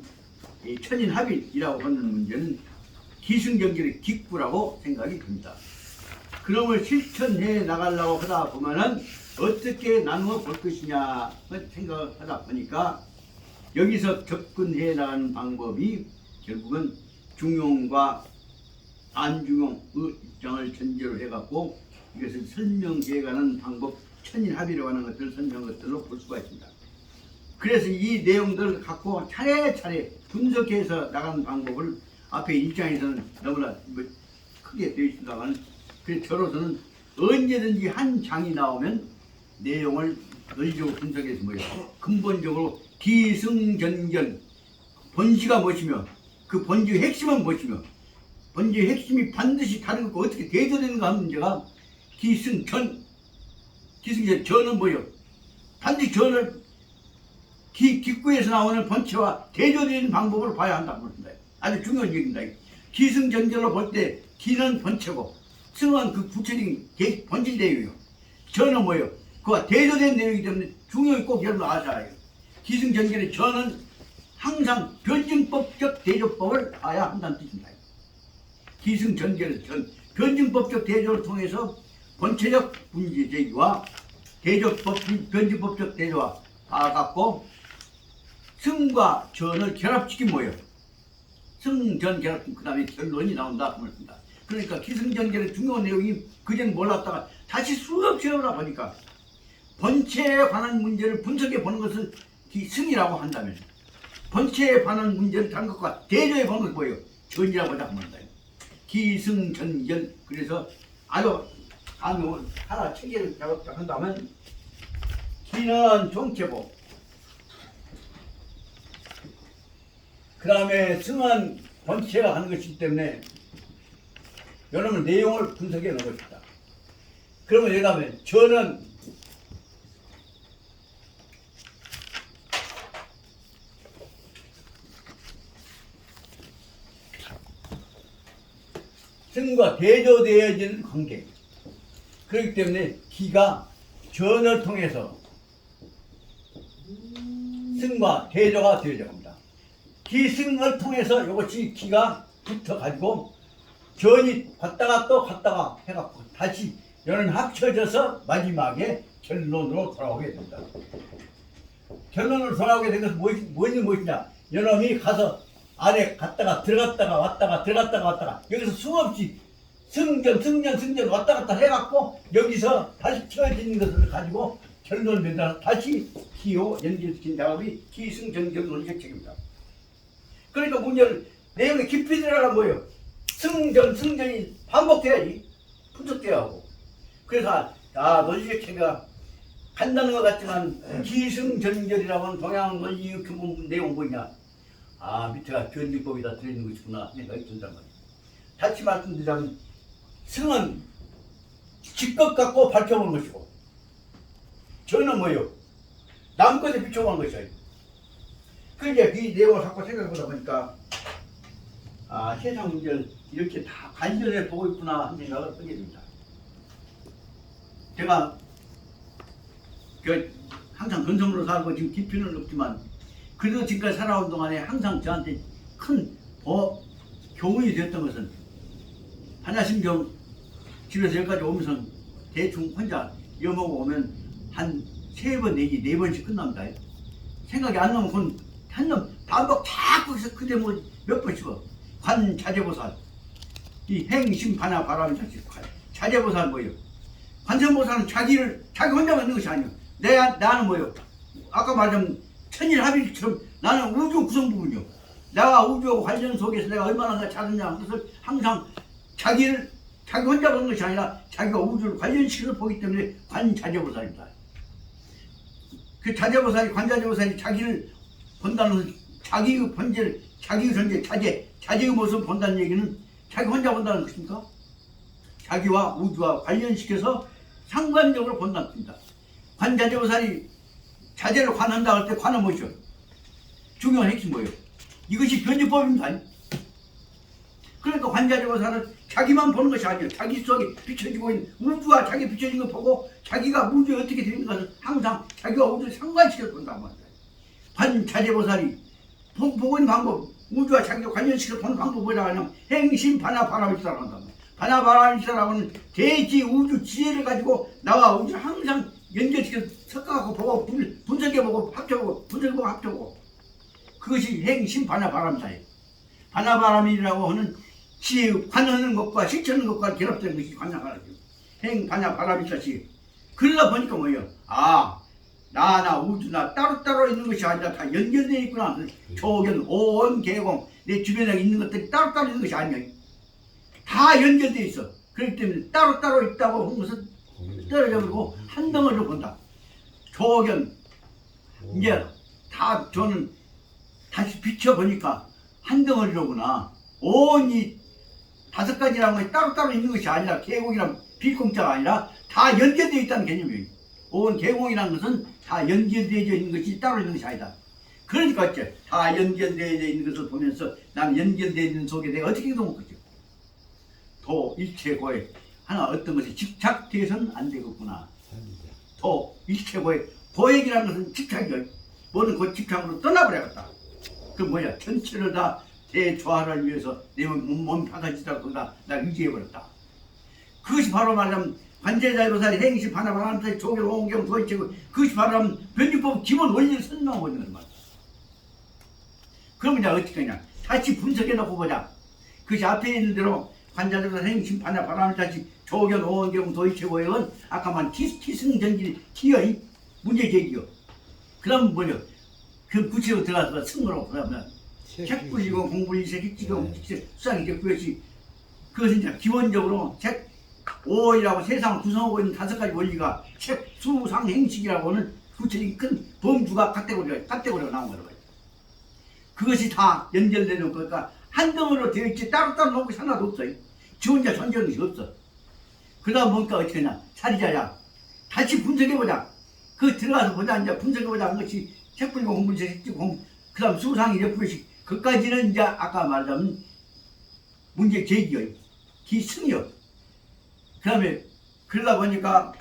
천인합일이라고 하는 문제는 기승전결의 직구라고 생각이 듭니다. 그럼을 실천해 나가려고 하다 보면은 어떻게 나누어 볼 것이냐 생각을 하다 보니까 여기서 접근해 나가는 방법이 결국은 중용과 안중용의 입장을 전제로 해갖고 이것을 설명해 가는 방법, 천인합의라고 하는 것들을 설명한 것들로 볼 수가 있습니다. 그래서 이 내용들을 갖고 차례차례 분석해서 나가는 방법을 앞에 1장에서는 너무나 크게 되어 있습니다만, 그래서 저로서는 언제든지 한 장이 나오면 내용을 논리적으로 분석해서 근본적으로 기승전결, 본시가 무엇이며 그 본시의 핵심은 무엇이며 본시의 핵심이 반드시 다른 것과 어떻게 대조되는가 하는 문제가 기승전, 전은 뭐예요? 반드시 전을 기구에서 나오는 본체와 대조되는 방법을 봐야 한다고 그럽니다. 아주 중요한 얘기입니다. 기승전결로 볼 때 기는 본체고 승은 그 구체적인 본질 내용이요. 전은 뭐예요? 그와 대조된 내용이기 때문에 중요히 꼭 여러분 아셔야 해요. 기승전결의 전은 항상 변증법적 대조법을 봐야 한다는 뜻입니다. 기승전결의 전, 변증법적 대조를 통해서 본체적 문제 제기와 변증법적 대조와 봐갖고 승과 전을 결합시킨 뭐예요? 승전 결합, 그 다음에 결론이 나온다 그 말입니다. 그러니까 기승전결의 중요한 내용이 그전 몰랐다가 다시 수없이 해오다 보니까 본체에 관한 문제를 분석해 보는 것을 기승이라고 한다면, 본체에 관한 문제를 다른 것과 대조해 보는 것을 뭐예요? 전이라고 합니다. 기승전결. 그래서 아주 하나 체계를 작업한다면 기는 총체고, 그 다음에 승은 본체가 하는 것이기 때문에 여러분 내용을 분석해 놓은 것입니다. 그러면 여기 가면 저는 승과 대조되어지는 관계, 그렇기 때문에 기가 전을 통해서 승과 대조가 되어져 갑니다. 기승을 통해서 이것이 기가 붙어가지고 전이 갔다가 또 갔다가 해갖고 다시 여는 합쳐져서 마지막에 결론으로 돌아오게 됩니다. 결론으로 돌아오게 된 것은 무엇이냐? 여놈이 가서 아래 갔다가 들어갔다가 왔다가 들어갔다가 왔다가 여기서 수없이 승전 왔다 갔다 해갖고 여기서 다시 채워지는 것을 가지고 결론을 내다 다시 기호 연결시킨 작업이 기승전결 논리적 책입니다. 그러니까 문제를 내용에 깊이 들어가면 뭐예요? 승전이 반복돼야지, 분석돼야 하고. 그래서 논리적 체계가 간다는 것 같지만 기승전결이라고 하는 동양 논리의 근본 내용 뭐냐? 밑에가 견증법이 다 들어있는 것이구나 생각이 든단 말이에요. 다시 말씀드리자면 승은 직것 갖고 밝혀보는 것이고, 저는 뭐예요? 남 것에 비춰보는 것이에요. 그러니까 이 내용을 갖고 생각해보다 보니까 세상 문제를 이렇게 다 관련해 보고 있구나 하는 생각을 하게 됩니다. 제가 항상 근성으로 살고 지금 깊이는 없지만 그래도 지금까지 살아온 동안에 항상 저한테 큰 교훈이 되었던 것은, 한야심경 집에서 여기까지 오면서 대충 혼자 여먹고 오면 한 3번 내지 4번씩 끝납니다. 생각이 안 나면 그건 한놈 반복 다 거기서 그대 몇 번 씹어. 관자재보살, 이 행심반야 바람이 자식 자재보살 뭐예요? 관세음보살은 자기 혼자만 있는 것이 아니에요. 나는 뭐요? 아까 말한 천일합일처럼 나는 우주 구성 부분이요. 내가 우주와 관련 속에서 내가 얼마나 잘하냐 그것을 항상 자기 혼자 보는 것이 아니라 자기가 우주를 관련시켜서 보기 때문에 관자재보살입니다. 그 자재보살이 관자재보살이 자기를 본다는 것은 자기의 본질, 자기의 존재, 자재의 모습을 본다는 얘기는 자기 혼자 본다는 것입니까? 자기와 우주와 관련시켜서 상관적으로 본다는 겁니다. 관자재보살이 자재를 관한다 할 때 관은 뭐죠? 중요한 핵심이 뭐예요? 이것이 변주법입니다. 그러니까 관자재보살은 자기만 보는 것이 아니에요. 자기 속에 비춰지고 있는 우주와 자기 비춰진 걸 보고 자기가 우주에 어떻게 되는 것을 항상 자기와 우주를 상관시켜서 본다고 합니다. 관자재보살이 보고 있는 방법, 우주와 자기가 관련시켜서 보는 방법을 뭐라고 하냐면 행심 반야바라밀사라고 한다. 반야바라밀사라고는 대지 우주 지혜를 가지고 나와 우주를 항상 연결시켜서 섞어갖고 보고 분석해보고 합쳐보고 분석해보고 합쳐보고 그것이 행심 반야바라밀사예요. 반야바라밀이라고 하는 지혜의 관하는 것과 실천하는 것과 결합되는 것이 관야바라밀. 행 반야바라밀사지. 그러다 보니까 뭐예요? 아, 나나 우주나 따로따로 있는 것이 아니라 다 연결되어 있구나. 조견, 오원, 계공, 내 주변에 있는 것들이 따로따로 있는 것이 아니야. 다 연결되어 있어. 그렇기 때문에 따로따로 있다고 하는 것은 떨어져 버리고 한 덩어리로 본다. 조견, 이제 다 저는 다시 비춰보니까 한 덩어리로구나. 오원이 5가지라는 것이 따로따로 있는 것이 아니라 계공이란 빌공자가 아니라 다 연결되어 있다는 개념이에요. 오원 계공이라는 것은 다 연결되어 있는 것이 따로 있는 것이 아니다. 그러니까 어째 다 연결되어 있는 것을 보면서 나는 연결되어 있는 속에 내가 어떻게 해동하겠죠. 도 일체고에 하나 어떤 것이 집착되어서는 안 되겠구나. 도 일체고에 고액이라는 것은 집착이요. 뭐는 그 집착으로 떠나버려야겠다. 그 뭐야 전체를 다 대조화를 위해서 내 몸 파가지다 거기다 나 의지해버렸다. 그것이 바로 말하면 관제자의보살이 행시 반야바라밀사의 조결 오온경 도이체고 그것이 바로 변주법 기본 원리를 설명하고 있는 거야. 그러면 이제 어떻게 하냐 다시 분석해놓고 보자. 그것이 앞에 있는 대로 관자재보살 행시 반야바라밀사의 조결 오온경 도이체고는 아까 말한 기승전질 기어이 문제제기요. 그럼 뭐냐 그 구체로 들어가서 승으로 그러면 책 불리고 공불리세 객지고 수상이게 그것이 그것은 이제 기본적으로 책 5이라고 세상을 구성하고 있는 5가지 원리가 책 수상 행식이라고 하는 구체적인 큰 범주가 카테고리가 나온 거라고요. 그것이 다 연결되는 거니까 한 덩어리로 되어 있지 따로따로 놓은 것이 하나도 없어요. 지 혼자 존재하는 것이 없어. 그러다 보니까 어떻게 하냐 사리자야 다시 분석해보자. 그 들어가서 보자 이제 분석해보자 하는 것이 책 불리고 공불리세 객지고 그 다음 수상이 몇프로씩 그까지는 이제 아까 말하자면 문제 제기요. 기승이요. 그 다음에 그러다 보니까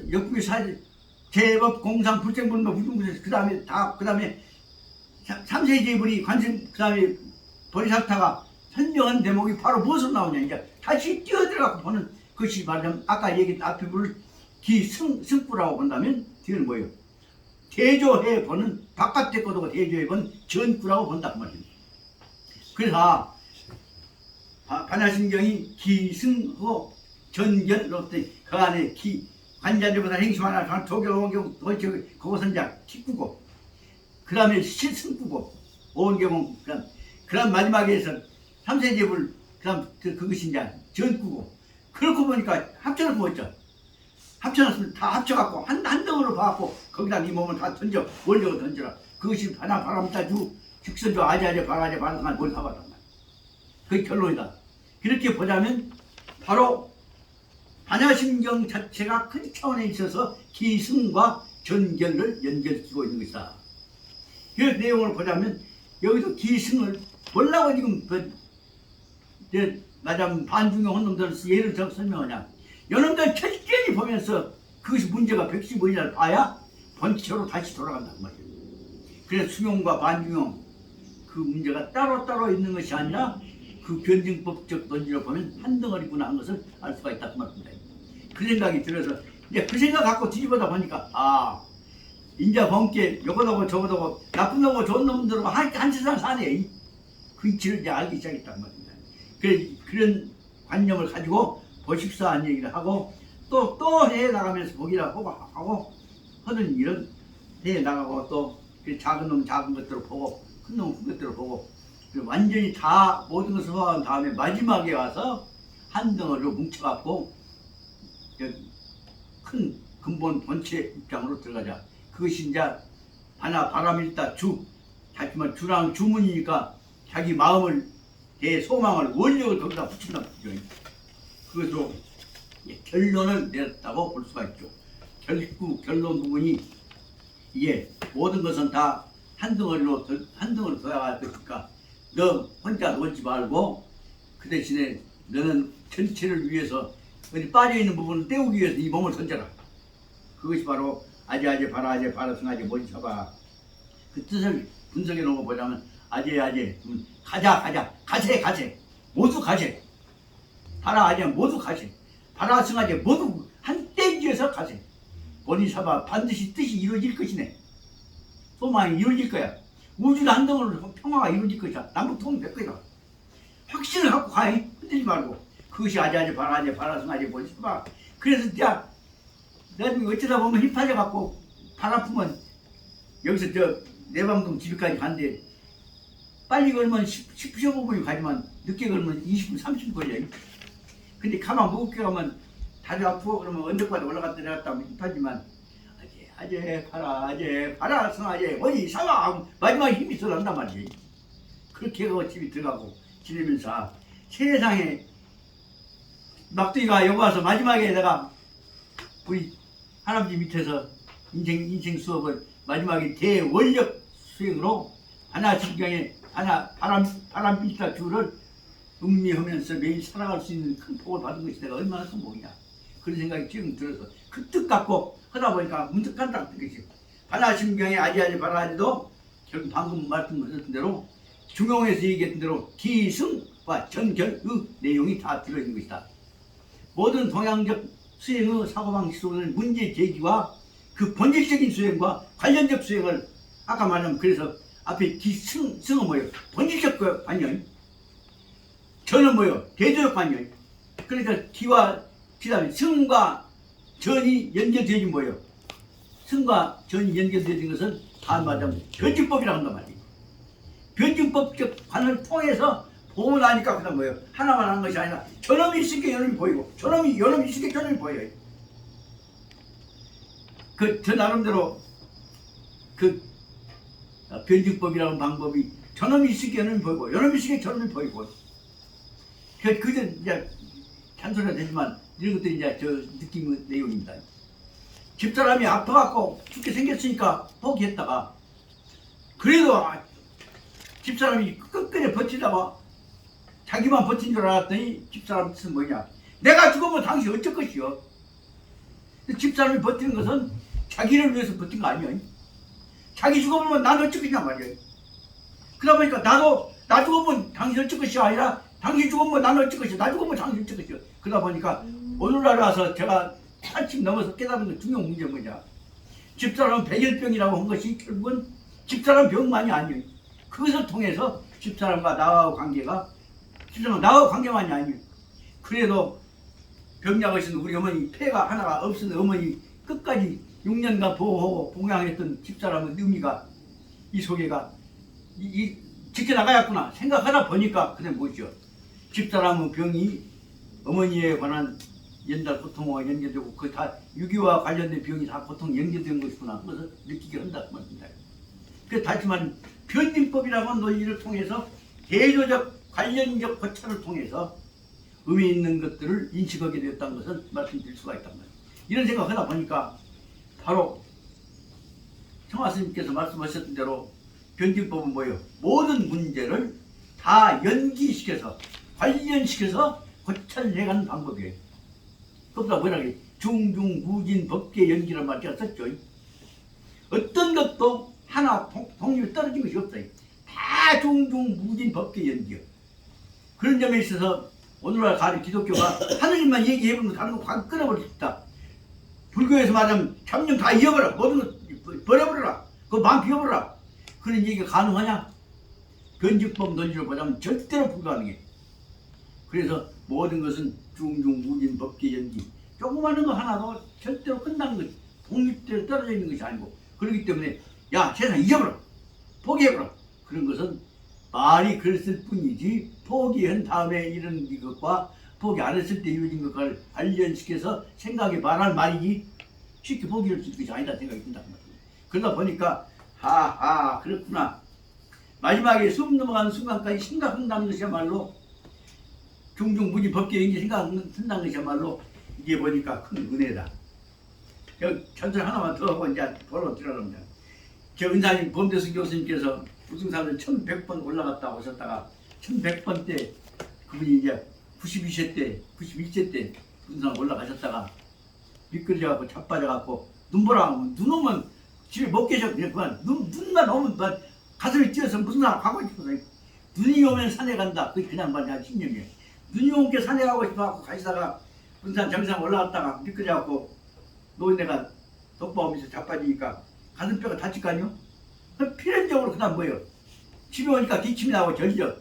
역부의 사실 제법 공상 불생불명 무중무세 그 다음에 3세 제불이 관심 그 다음에 보리사타가 설명한 대목이 바로 무엇으로 나오냐 이제 다시 뛰어들어가고 보는 것이 말하자면 아까 얘기했던 앞에 부를 기승부라고 본다면 뒤는 뭐예요? 대조해보는 바깥에 거도 대조해보는 전구라고 본단 말입니다. 그래서 반야심경이 기승호 전견으로부터 그 안에 관자재보살 행심하나 조결 오온경 도이체 그것은 이제 기구고 그 다음에 실승구고 오온경은 그다음 마지막에서 3세제불 그것이 이제 전구고 그렇고 보니까 합쳐놓고 뭐죠? 합쳐놨으면 다 합쳐갖고 한 덩어리로 봐갖고 거기다 네 몸을 다 던져 원력을 던져라. 그것이 반야바라밀사 즉선조 아자제 바라제 반응한 뭘 사봤단 말이야. 그게 결론이다. 그렇게 보자면 바로 반야심경 자체가 큰 차원에 있어서 기승과 전결을 연결시키고 있는 것이다. 그 내용을 보자면 여기서 기승을 뭐라고 지금 말하자면 반중경 혼놈들 예를 들어 설명하냐. 여러분들 철저히 보면서 그것이 문제가 115일날 봐야 본체로 다시 돌아간단 말이에요. 그래서 수용과 반중용 그 문제가 따로따로 있는 것이 아니라 그 변증법적 논리로 보면 한 덩어리구나 한 것을 알 수가 있다 그 말입니다. 그 생각이 들어서 이제 그 생각 갖고 뒤집어다 보니까 인자 범께 요거도고 저거도고 나쁜 놈고 좋은 놈들하고 한 세상 사네. 그 이치를 이제 알기 시작했단 말입니다. 그런 관념을 가지고 보십사 한 얘기를 하고 또 해 나가면서 복이라 하고 하는 일은 해 나가고 또 그 작은 놈 작은 것들을 보고 큰 놈 큰 것들을 보고 완전히 다 모든 것을 소화한 다음에 마지막에 와서 한 덩어리로 뭉쳐갖고 큰 근본 본체 입장으로 들어가자. 그것이 이제 하나 바람일다 주. 하지만 주랑 주문이니까 자기 마음을 내 소망을 원력을 거기다 붙인다 말이죠. 그것으로 결론을 내렸다고 볼 수가 있죠. 결론 부분이 이게 모든 것은 다 한 덩어리로 둬야 되니까 너 혼자 놓지 말고 그 대신에 너는 전체를 위해서 어디 빠져있는 부분을 떼우기 위해서 이 몸을 던져라. 그것이 바로 아재 바라 승아재 머리 잡아. 그 뜻을 분석해 놓은 거 보자면 아재 가세 모두 가세. 바라 아재 모두 가세. 바라 승아재 모두 한 떼지에서 가세. 머리 잡아 반드시 뜻이 이루어질 것이네. 소망이 이루어질 거야. 우주도 한 덩어리로 평화가 이루어질 것이야. 남북통일 될 거야. 확신을 갖고 가. 흔들지 말고. 그것이 아재 바라 승아재 머리 잡아. 그래서 나중에 어쩌다 보면 힘 빠져갖고 발 아프면 여기서 내방동 집까지 간대. 빨리 걸으면 15분이 가지만 늦게 걸으면 20분 30분 걸려. 근데 가만 무겁게 가면 다리 아프고 그러면 언덕까지 올라갔다 내려갔다 하면 힘 빠지만 아재 바라 승아재 어디 사와 마지막에 힘이 들어간단 말이지. 그렇게 하고 집에 들어가고 지내면서 세상에 막둥이가 여기 와서 마지막에 내가 우리 할아버지 밑에서 인생 수업을 마지막에 대원력 수행으로 하나 심경에 하나 바람 빌다 주를 음미하면서 매일 살아갈 수 있는 큰 복을 받은 것이 내가 얼마나 큰 복이냐. 그런 생각이 지금 들어서 그 뜻 갖고 하다 보니까 문득 간다고 느끼죠. 하나 심경에 아재 바라지도 결국 방금 말씀하셨던 대로 중용에서 얘기했던 대로 기승과 전결의 내용이 다 들어있는 것이다. 모든 동양적 수행의 사고방식 속에는 문제 제기와 그 본질적인 수행과 관련적 수행을 아까 말하면 그래서 앞에 기승은 뭐예요? 본질적 관념. 전은 뭐예요? 대조적 관념. 그러니까 기와 그다음에 승과 전이 연결되어진 뭐예요? 승과 전이 연결되어진 것은 다 말하자면 변증법이라고 한단 말이에요. 변증법적 관을 통해서 보고 나니까 그다음 뭐예요? 하나만 하는 것이 아니라 저놈이 있으니까 요놈이 보이고 요놈이 있으니까 저놈이 보여요. 저 나름대로 그 변증법이라는 방법이 저놈이 있으니까 요놈이 보이고 요놈이 있으니까 저놈이 보이고 그저 이제 잔소리가 되지만 이런 것들이 이제 저 느낌 내용입니다. 집사람이 아파갖고 죽게 생겼으니까 포기했다가 그래도 집사람이 끝까지 버티다가 자기만 버틴 줄 알았더니 집사람 뜻은 뭐냐? 내가 죽으면 당신 어쩔 것이요? 집사람이 버티는 것은 자기를 위해서 버틴 거 아니에요? 자기 죽으면 난 어쩔 것이냐 말이에요. 그러다 보니까 나 죽으면 당신 어쩔 것이 아니라 당신 죽으면 난 어쩔 것이요? 나 죽으면 당신 어쩔 것이요? 그러다 보니까 오늘날 와서 제가 한층 넘어서 깨달은 중요한 문제는 뭐냐? 집사람 백혈병이라고 한 것이 결국은 집사람 병만이 아니에요. 그것을 통해서 집사람과 나하고 관계가 집사람 나하고 관계만이 아니에요. 그래도 병약을 쓴 우리 어머니 폐가 하나가 없은 어머니 끝까지 6년간 보호하고 봉양했던 집사람의 의미가 이 속에가 지켜나가야구나 생각하다 보니까 그게 뭐죠? 집사람의 병이 어머니에 관한 연달 고통과 연결되고 그 다 유기와 관련된 병이 다 고통 연결된 것이구나. 그래서 느끼게 한다고 말입니다. 그래서 다시 말하면 변증법이라고 하는 논리를 통해서 대조적 관련적 고찰을 통해서 의미 있는 것들을 인식하게 되었다는 것을 말씀드릴 수가 있단 말이에요. 이런 생각을 하다 보니까 바로 청하 스님께서 말씀하셨던 대로 변증법은 뭐예요? 모든 문제를 다 연기시켜서 관련시켜서 고찰해가는 방법이에요. 그것보다 뭐라 그래? 중중무진 법계 연기란 말을 썼죠. 어떤 것도 하나 독립이 떨어진 것이 없어요. 다 중중무진 법계 연기요. 그런 점에 있어서 오늘날 가는 기독교가 하느님만 얘기해보면 다른 거 확 끊어버릴 수 있다. 불교에서 말하면 참념 다 잃어버려. 모든 거 버려버려라. 그거 마음 비워버려라. 그런 얘기가 가능하냐? 변증법 논리로 보자면 절대로 불가능해. 그래서 모든 것은 중중무진 법계 연기 조그마한 거 하나도 절대로 끝나는 것이 독립대로 떨어져 있는 것이 아니고 그렇기 때문에 야 세상 잊어버려 포기해버려 그런 것은 말이 그랬을 뿐이지 포기한 다음에 이런 이것과 포기 안 했을 때 이루어진 것을 관련시켜서 생각에 말할 말이지 쉽게 포기할 수 있는 것이 아니다 생각이 든다. 그러다 보니까 하하 그렇구나. 마지막에 숨 넘어가는 순간까지 생각한다는 것이야말로 중중무진 법계 인지 생각한다는 것이야말로 이게 보니까 큰 은혜다. 전설 하나만 더 하고 이제 보러 들어갑니다. 저 은사님 범대승 교수님께서 우승사를 1100번 올라갔다 오셨다가 1100번 때 그분이 이제 92세 때 91세 때 우승상 올라가셨다가 미끄러져갖고 자빠져갖고 눈보라 눈 오면 집에 못 계셔 그냥 그만 눈만 오면 가슴이 뛰어서 무슨 사람 가고 싶어서 눈이 오면 산에 간다 그게 그냥 말이야 신념이에요. 눈이 오면 게 산에 가고 싶어갖고 가시다가 군산 정상 올라갔다가 미끄러져갖고 노인네가 독바오면서 자빠지니까 가슴뼈가 다칠 거 아니요? 필연적으로 그다음 뭐예요? 집에 오니까 기침이 나고 절죠.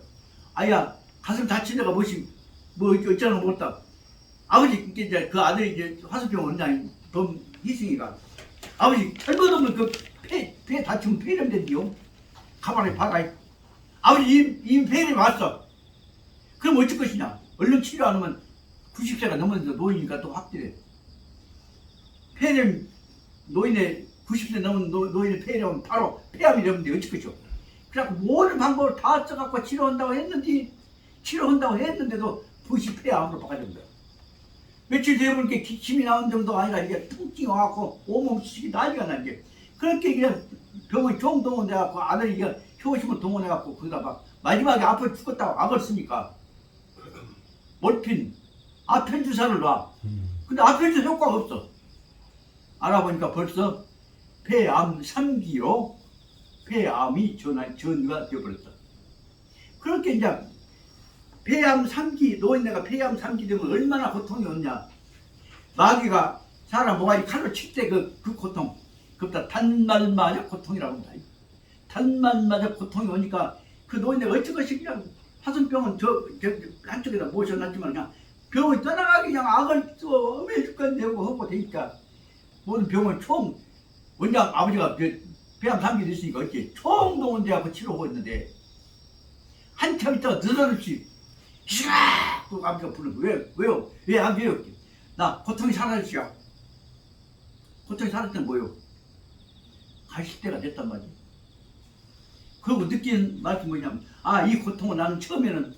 아야 가슴 다친 데가 뭐지 뭐 어쩌나 못다. 아버지 이제 그 아들이 이제 화수병 원장이 범 희승이가 아버지 철거없는 그폐 다치면 폐렴된디요. 가만히 봐라. 아버지 이미 폐렴이 왔어. 그럼 어쩔 것이냐? 얼른 치료 안 하면 90세가 넘었는데 노인이니까 또 확실해. 폐렴 노인의 90세 넘은 노인의 폐렴은 바로 폐암이 되는데 어쩔 것이오. 그래갖고 모든 방법을 다 써갖고 치료한다고 했는데도 부시 폐암으로 바꿔준 거야. 며칠 되면 이렇게 기침이 나온 정도가 아니라 이게 통증이 와갖고 온몸 수식이 난리가 난 게. 그렇게 그냥 병원 종동원돼갖고 아들이 이게 효심을 동원해갖고 거기다 막 마지막에 아파 죽었다고 악을 쓰니까 몰핀, 아편 주사를 놔. 근데 아편 주사 효과가 없어. 알아보니까 벌써 폐암 3기로 폐암이 전이가 되어버렸어. 그렇게 이제 폐암 3기, 노인네가 폐암 3기 되면 얼마나 고통이 오냐. 마귀가 사람 모가지 칼로 칠 때 그 고통, 그보다 단말마저 고통이라고 합니다. 단말마저 고통이 오니까 그 노인네가 어쩔 것이 그냥 화순병은 저 한쪽에다 모셔놨지만 그냥 병을 떠나가기 그냥 악을 써 어메줄건 내고 하고 되니까 모든 병을 총 원장 아버지가 폐암 3기 됐으니까 어찌 총동원돼갖고 치료하고 있는데 한참 있다가 느닷없이 시각 또 아버지가 부르는 거예요. 왜요? 왜 안 돼요? 나 고통이 사라졌지야. 고통이 사라졌던 뭐요? 가실 때가 됐단 말이야. 그리고 느낀 말씀이 뭐냐면 이 고통은 나는 처음에는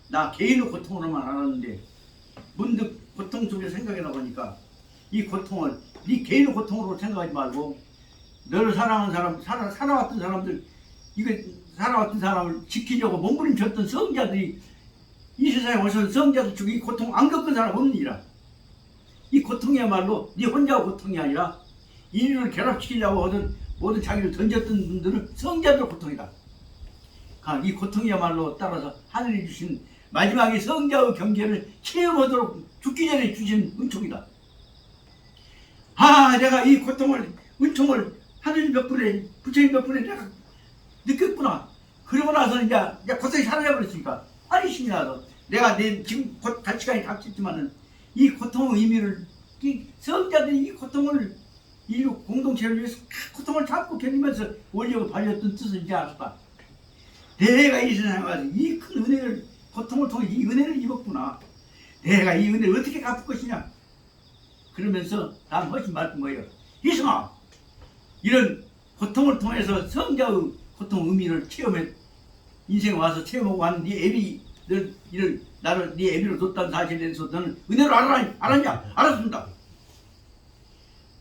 나 개인의 고통으로만 알았는데 문득 고통 속에 생각해 나보니까 이 고통을 네 개인의 고통으로 생각하지 말고 너를 사랑하는 사람, 살아왔던 사람들, 살아왔던 사람을 지키려고 몸부림쳤던 성자들이 이 세상에 오셔서 성자들 중에 이 고통 안 겪은 사람 없느니라. 이 고통이야말로 네 혼자의 고통이 아니라 인류를 결합시키려고 하던 모든 자기를 던졌던 분들은 성자들의 고통이다. 이 고통이야말로 따라서 하늘이 주신 마지막에 성자의 경계를 체험하도록 죽기 전에 주신 은총이다. 내가 이 고통을, 은총을 하느님 덕분에, 부처님 덕분에 내가 느꼈구나. 그러고 나서 이제 고통이 사라져버렸으니까 안심이 나서 내가 지금 곧 가치관이 닥쳤지만은 이 고통의 의미를, 이 성자들이 이 고통을 인류 공동체를 위해서 고통을 참고 견디면서 원력을 발렸던 뜻을 이제 알았다. 내가 이 세상에 와서 이 큰 은혜를, 고통을 통해 이 은혜를 입었구나. 내가 이 은혜를 어떻게 갚을 것이냐. 그러면서 다음 훨씬 말씀 뭐예요? 희승아, 이런 고통을 통해서 성자의 고통 의미를 체험해, 인생에 와서 체험하고 하는 네 애비, 나를 네 애비로 뒀다는 사실에 대해서 너는 은혜를 알았냐? 알았습니다.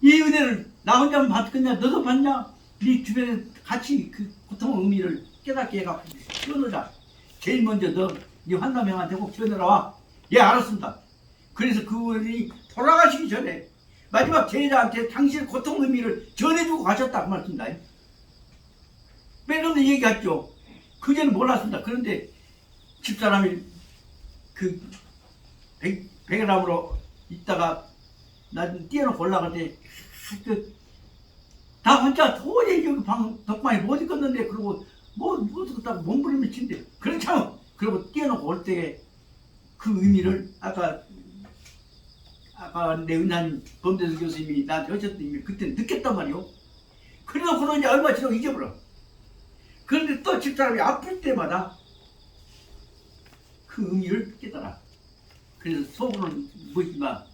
이 은혜를 나 혼자만 받겠냐? 너도 받냐? 네 주변에 같이 그 고통의 의미를 깨닫게 해갖고 전하자. 제일 먼저 네 환남형한테 꼭 전해라 와. 예, 알았습니다. 그래서 그분이 돌아가시기 전에 마지막 제자한테 당신의 고통 의미를 전해주고 가셨다 그 말씀입니다. 빼놓는 얘기했죠. 그전에 몰랐습니다. 그런데 집사람이 그 백일암으로 있다가 나 뛰어놓고 올라갈 때 나 혼자 도저히 여기 덕방에 못 있겠는데 그러고 못 있겠다고 몸부림을 친대. 그렇죠. 그리고 뛰어놓고 올 때 그 의미를 아까 아까 내 은한 범대수 교수님이 나한테 하셨던 의미 그때 느꼈단 말이오. 그래놓고는 이제 얼마 지나고 잊어버려. 그런데 또 집사람이 아플 때마다 그 의미를 깨달아. 그래서 속으로는 무엇인가,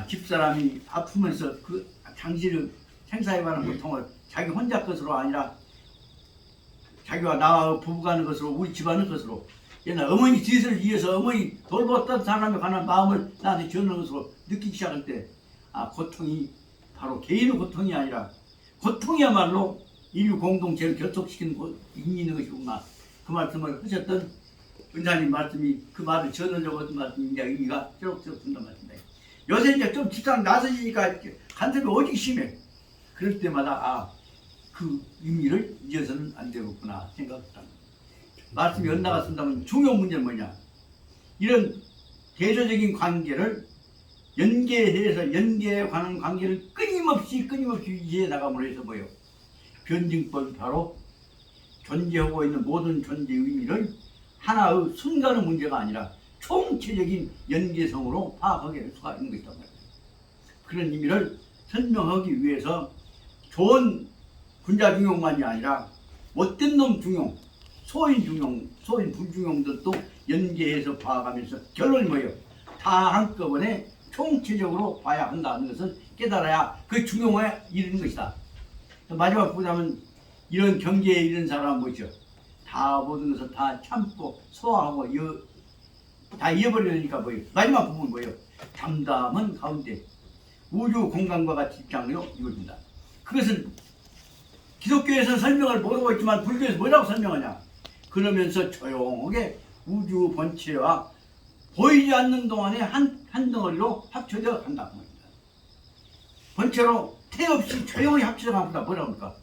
집사람이 아프면서 그 당신의 생사에 관한 고통을 자기 혼자 것으로 아니라 자기와 나와 부부가는 것으로 우리 집안의 것으로 옛날 어머니 뒤를 이어서 어머니 돌보았던 사람에 관한 마음을 나한테 전하는 것으로 느끼기 시작할 때 고통이 바로 개인의 고통이 아니라 고통이야말로 인류 공동체를 결속시키는 의미 있는 것이구나. 그 말씀을 하셨던 은사님 말씀이 그 말을 전하려고 했던 말씀인데 의미가 쩌록쩌록 든단 말입니다. 요새 이제 좀 집사람 나서지니까 간섭이 오직 심해. 그럴 때마다 그 의미를 잊어서는 안 되겠구나 생각했다. 말씀이 엇나갔습니다만 중요한 문제는 뭐냐, 이런 대조적인 관계를 연계해서 연계에 관한 관계를 끊임없이 유지해 나감으로 해서 뭐요, 변증법이 바로 존재하고 있는 모든 존재의 의미를 하나의 순간의 문제가 아니라 총체적인 연계성으로 파악하게 할 수가 있는 것이다 말이에요. 그런 의미를 설명하기 위해서 좋은 군자 중용만이 아니라 못된 놈 중용, 소인 중용, 소인 불중용들도 연계해서 봐가면서 결론이 뭐예요? 다 한꺼번에 총체적으로 봐야 한다는 것을 깨달아야 그 중용에 이르는 것이다. 마지막 보자면 이런 경계에 이른 사람은 뭐죠? 다 모든 것을 다 참고 소화하고 다 잃어버리니까 뭐예요? 마지막 부분은 뭐예요? 담담한 가운데 우주 공간과 같이 입장으로 이루어진다. 그것을 기독교에서 설명을 못하고 있지만 불교에서 뭐라고 설명하냐? 그러면서 조용하게 우주 본체와 보이지 않는 동안에 한 덩어리로 합쳐져 간다고 합니다. 본체로 태 없이 조용히 합쳐져 간다. 뭐라고 합니까?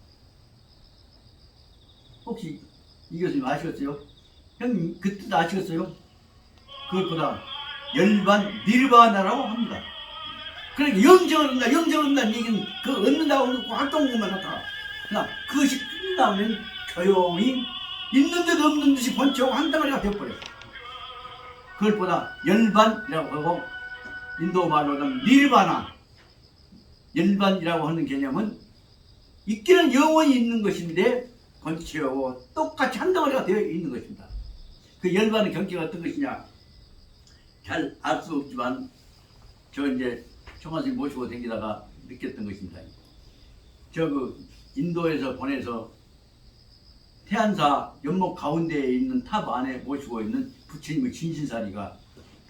혹시 이 교수님 아시겠어요? 형님 그 뜻 아시겠어요? 그것보다 열반 니르바나라고 합니다. 그러니까 영정을 얻는다, 영정을 얻는다는 얘기는 그 얻는다고 활동만 하다가 그러나 그것이 끝나면 조용히 있는 듯 없는 듯이 본체하고 한 덩어리가 되어버려. 그것보다 열반이라고 하고 인도 말로는 니르바나, 열반이라고 하는 개념은 있기는 영원히 있는 것인데 본체하고 똑같이 한 덩어리가 되어 있는 것입니다. 그 열반의 경계가 어떤 것이냐 잘 알 수 없지만 저 이제 총화생 모시고 다니다가 느꼈던 것입니다. 그 인도에서 보내서 태안사 연못 가운데에 있는 탑 안에 모시고 있는 부처님의 진신사리가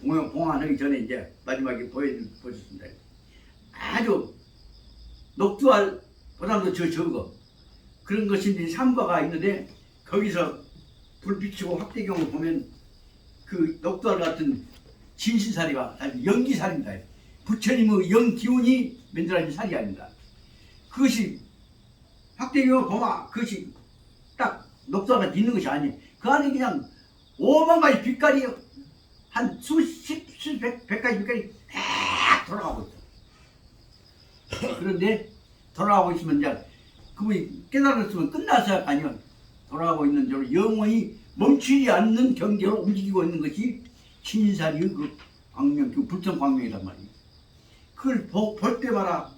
봉안하기 전에 이제 마지막에 보여줬습니다. 아주 녹두알 보다도 적어 그런 것인데 삼과가 있는데 거기서 불 비치고 확대경을 보면 그 녹두알 같은 진신사리가 아주 연기살입니다. 부처님의 영기운이 만들어진 살이 아닙니다. 그것이 확대경을 보면 그것이 딱 녹두알같이 있는 것이 아니에요. 그 안에 그냥 오만 가지 빛깔이 한 수십 백 가지 빛깔이 쫙 돌아가고 있어. 그런데 돌아가고 있으면 이제 그분이 깨달았으면 끝나서야 아니요. 돌아가고 있는 대로 영원히 멈추지 않는 경계로 움직이고 있는 것이 신인사리의 그 광명, 그 불천 광명이란 말이에요. 그걸 볼 때마다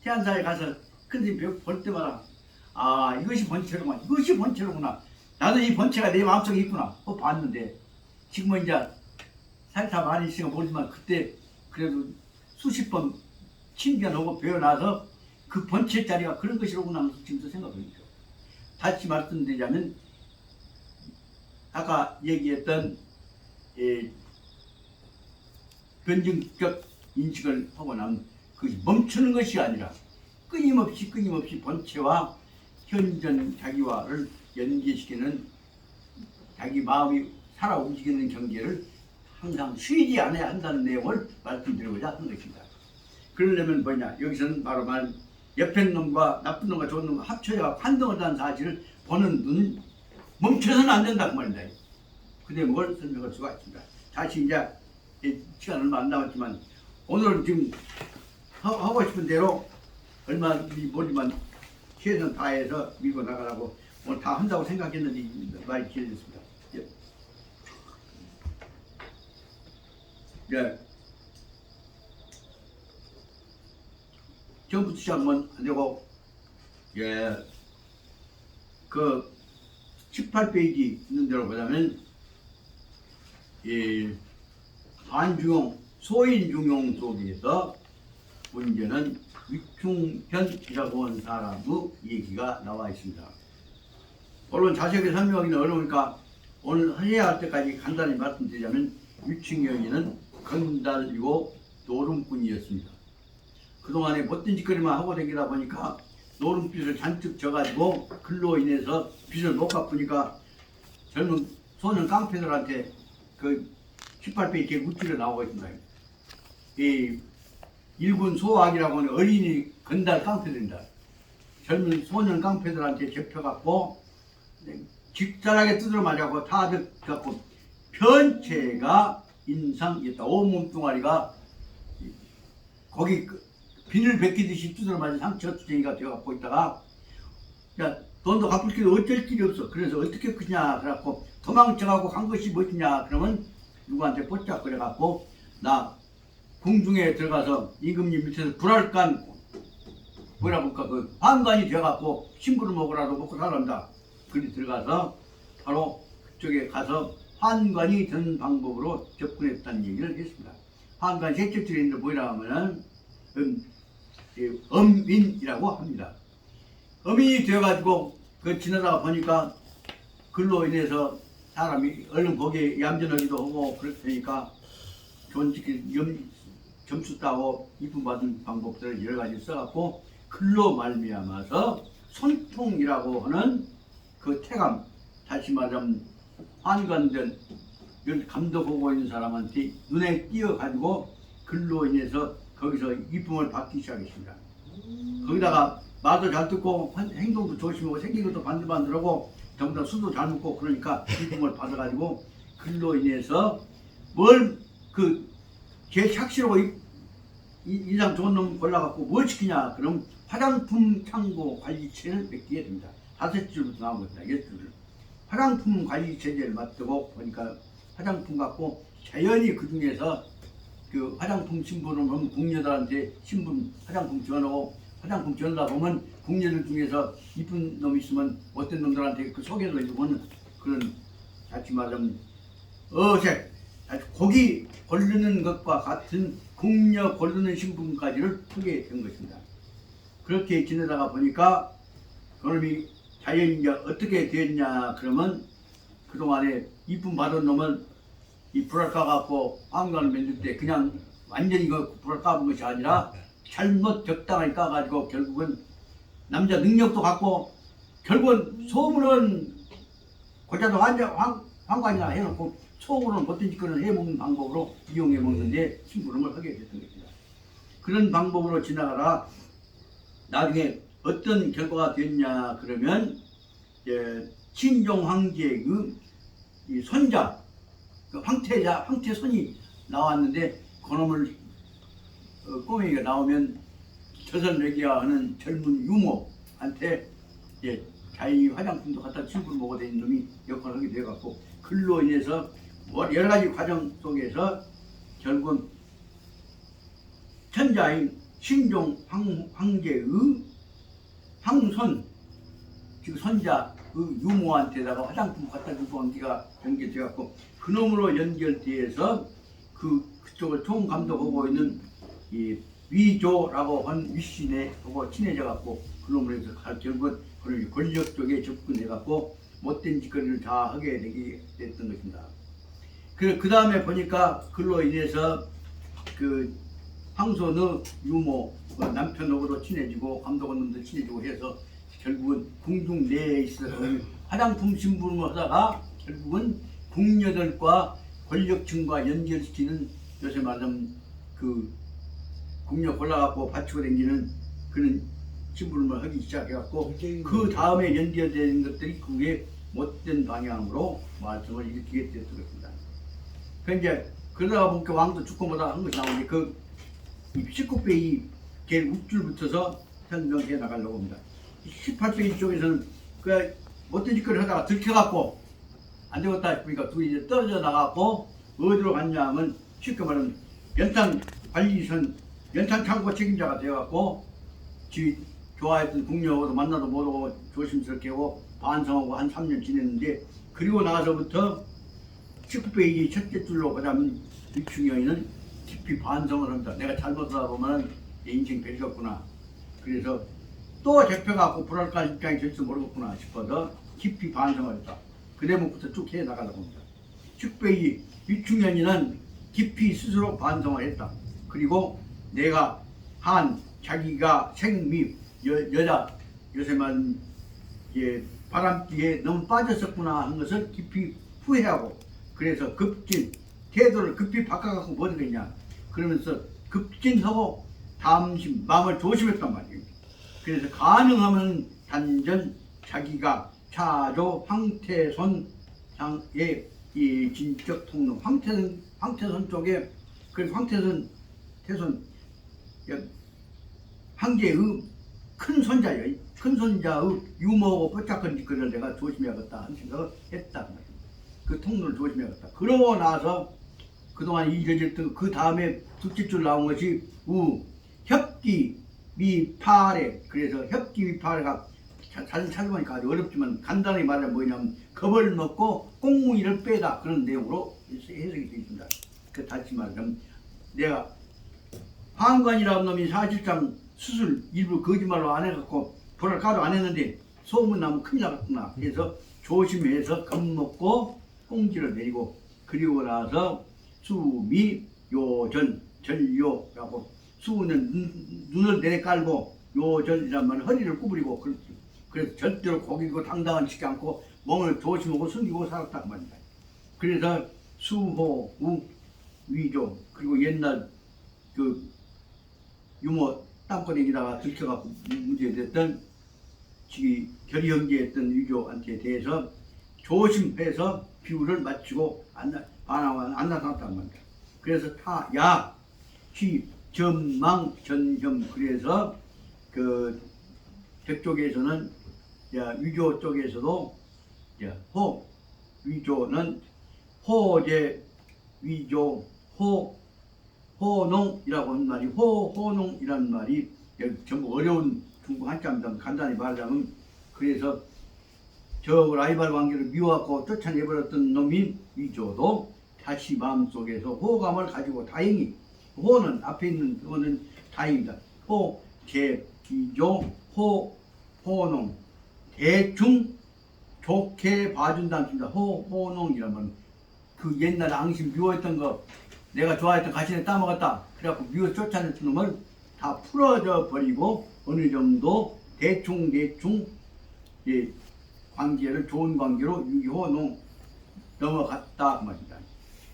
태안사에 가서 큰스님 볼 때마다 이것이 본체로구나, 이것이 본체로구나. 나도 이 본체가 내 마음속에 있구나. 봤는데 지금은 이제 살다 많이 있으니까 모르지만 그때 그래도 수십 번 친견하고 배워나서 그 본체 자리가 그런 것이로구나 하면서 지금도 생각합니다. 다시 말씀드리자면 아까 얘기했던 변증적 인식을 하고 나면 그것이 멈추는 것이 아니라 끊임없이 본체와 현전 자기와를 연계시키는 자기 마음이 살아 움직이는 경계를 항상 쉬지 않아야 한다는 내용을 말씀드리고자 하는 것입니다. 그러려면 뭐냐, 여기서는 바로 말 옆에 놈과 나쁜 놈과 좋은 놈과 합쳐야 환동하다는 사실을 보는 눈 멈춰서는 안 된다고 말입니다. 그 내용을 설명할 수가 있습니다. 다시 이제 시간 얼마 안 남았지만 오늘 지금 하고 싶은 대로 얼마 모르지만 최선 다해서 밀고 나가라고 오늘 다 한다고 생각했는데 말이 길어졌습니다. 예. 전부터 시작하면 안 되고, 예, 그 18페이지 있는 대로 보자면, 이 반중용, 소인중용 속에서 문제는 위충현이라고 하는 사람의 얘기가 나와 있습니다. 물론 자세하게 설명하기는 어려우니까 오늘 해야 할 때까지 간단히 말씀드리자면 위충현이는 건달이고 노름꾼이었습니다. 그동안에 못된 짓거리만 하고 다니다 보니까 노름빚을 잔뜩 져가지고 글로 인해서 빚을 못 갚으니까 젊은 소년 깡패들한테 그 18페이지에 우쭐에 나오고 있습니다. 이 일군 소학이라고 하는 어린이 건달 깡패들입니다. 젊은 소년 깡패들한테 잡혀갖고 직잘하게 두드려 맞아고 다 듣고 변체가 인상이었다. 온몸뚱아리가 거기 비늘 벗기듯이 두드려 맞은 상처투쟁이가 되어갖고 있다가 야 돈도 갚을 길이 어쩔 길이 없어. 그래서 어떻게 크냐 그래갖고 도망쳐가고 간 것이 무엇이냐 그러면 누구한테 뽀짝거려갖고 나 궁중에 들어가서 임금님 밑에서 불알간 뭐라 볼까 그 환관이 되어갖고 신부를 먹으라도 먹고 살란다. 그리 들어가서 바로 그쪽에 가서 환관이 된 방법으로 접근했다는 얘기를 했습니다. 환관 셋째 줄에 있는 뭐라 하면은 엄인이라고 합니다. 엄인이 되어가지고 그 지나다가 보니까 글로 인해서 사람이 얼른 거기에 얌전하기도 하고 그랬으니까 좋은 점수 따고 이쁨 받은 방법들을 여러 가지 써갖고 글로 말미암아서 손통이라고 하는 그 태감, 다시 말하면 환관된 감독하고 있는 사람한테 눈에 띄어가지고 글로 인해서 거기서 이쁨을 받기 시작했습니다. 거기다가 말도 잘 듣고 행동도 조심하고 생긴 것도 반들반들하고 전부 다 술도 잘 먹고 그러니까 이쁨을 받아가지고 글로 인해서 뭘 제 착시로 인상 좋은 놈 골라갖고 뭘 시키냐 그럼 화장품 창고 관리체를 맡기게 됩니다. 5줄부터 나온 겁니다. 6줄을 화장품 관리 체제를 맡고 보니까 화장품 갖고 자연히 그 중에서 그 화장품 신분을 보면 궁녀들한테 신분 화장품 지원하고 화장품 지원하다 보면 궁녀들 중에서 이쁜 놈이 있으면 어떤 놈들한테 그 소개를 해주고는 그런 같이 말하면 어색 고기 고르는 것과 같은 궁녀 고르는 신분까지를 하게 된 것입니다. 그렇게 지내다가 보니까 그놈이 자연이 이제 어떻게 됐냐 그러면 그동안에 이쁨 받은 놈은 이 불알 까갖고 환관을 만들 때 그냥 완전히 그 불알 까본 것이 아니라 잘못 적당하게 까가지고 결국은 남자 능력도 갖고 결국은 소문은 고자도 환관이나 해놓고 속으로는 못된 짓거리를 해먹는 방법으로 이용해 먹는데 심부름을 하게 됐던 것입니다. 그런 방법으로 지나가다가 나중에 어떤 결과가 됐냐 그러면 친종 황제의 이 손자 그 황태손이 나왔는데 그놈을 꼬맹이가 나오면 젖을 먹여야 하는 젊은 유모한테 자기 화장품도 갖다 친구를 먹어야 되는 놈이 역할을 하게 돼갖고 글로 인해서 여러 가지 과정 속에서 결국은 천자인 신종 황제의 황손 즉 손자 그 유모한테다가 화장품 갖다 주고 한 게가 연결돼갖고 그놈으로 연결돼서 그쪽을 총감독하고 있는 이 위조라고 한 위신에 하고 친해져갖고 그놈으로 해서 결국은 그런 권력 쪽에 접근해갖고 못된 짓거리를 다 하게 되게 됐던 것입니다. 그 다음에 보니까 그로 인해서 그 황손의 유모 남편하고도 친해지고 감독원님도 친해지고 해서 결국은 궁중 내에 있어서 화장품 신부름을 하다가 결국은 궁녀들과 권력층과 연결시키는 요새 말하면 그 궁녀 골라갖고 받치고 다니는 그런 신부름을 하기 시작해갖고 그 다음에 연결되는 것들이 그게 못된 방향으로 말씀을 일으키게 됐던 것입니다. 그러니까 그러다가 보니까 왕도 죽고 뭐다 한 것이 나오는데 그 19페이지 제일 우줄부터서 설명해 나가려고 합니다. 18페이지 쪽에서는 그 못된 짓거리를 하다가 들켜갖고 안 되겠다 싶으니까 둘이 이제 떨어져 나가고 어디로 갔냐 하면 쉽게 말하면 연탄 관리선 연탄 창고 책임자가 되어갖고 지 좋아했던 국녀하고도 만나도 못하고 조심스럽게 하고 반성하고 한 3년 지냈는데 그리고 나서부터 19페이지 첫째 줄로 그다음 위충여인은 깊이 반성을 합니다. 내가 잘못하다 보면 내 인생 별이었구나. 그래서 또 잡혀갖고 불알까지 입장이 될지 모르겠구나 싶어서 깊이 반성을 했다. 그 대목부터 쭉 해나가다 봅니다. 19페이지 위충여인은 깊이 스스로 반성을 했다. 그리고 내가 한 자기가 생미 여자 요새만 바람기에 너무 빠졌었구나 하는 것을 깊이 후회하고 그래서 급진 태도를 급히 바꿔갖고 뭐 되겠냐 그러면서 급진하고 담심 마음을 조심했단 말이에요. 그래서 가능하면 단전 자기가 차조 황태손 장의 이 진적 통로 황태손 쪽에 그래서 황태손 황제의 큰 손자예요. 큰 손자의 유머하고 뽀짝한 짓거리를 내가 조심해야겠다 하는 생각을 했다. 그 통로를 조심해야겠다. 그러고 나서 그동안 이겨졌던 그 다음에 둘째 줄 나온 것이 협기 미파래. 그래서 협기 미파래가 사실 찾아보니까 아주 어렵지만 간단히 말하면 뭐냐면 겁을 먹고 꽁무니를 빼다 그런 내용으로 해석이 되어 있습니다. 그 다시 말하면 내가 황관이라는 놈이 사실상 수술 일부 거짓말로 안 해갖고 불알 가도 안 했는데 소문 나면 큰일 나겠구나. 그래서 조심해서 겁먹고 꽁지를 내리고 그리고 나서 수미 요전 전요라고 수는 눈을 내려깔고 요전이란 말은 허리를 구부리고 그래서 절대로 고기고 당당한 치지 않고 몸을 조심하고 숨기고 살았단 말입니다. 그래서 수호 우 위조 그리고 옛날 그 유모 땅거리에다가 들켜갖고 문제됐던 지기 결의 형제했던 위조한테 대해서 조심해서 비유를 마치고 안 나타났단 말이야. 그래서 타야 휘 전망 전혐 그래서 그 저쪽에서는 위조 쪽에서도 호 위조는 호제 위조 호농이라고 하는 말이 호농이라는 말이 전부 어려운 중국 한자입니다. 간단히 말하자면 그래서 저 라이벌 관계를 미워하고 쫓아내버렸던 놈이 위조도 다시 마음속에서 호감을 가지고 다행히 호는 앞에 있는 호는 다행입니다. 호, 제, 위조, 호농 대충 좋게 봐준다는 뜻입니다. 호농이란 말은 그 옛날에 앙심 미워했던 거 내가 좋아했던 가시에 따먹었다. 그래갖고 미워 쫓아냈던 놈을 다 풀어져 버리고 어느 정도 대충 관계를 좋은 관계로 유기호농 넘어갔다 말입니다.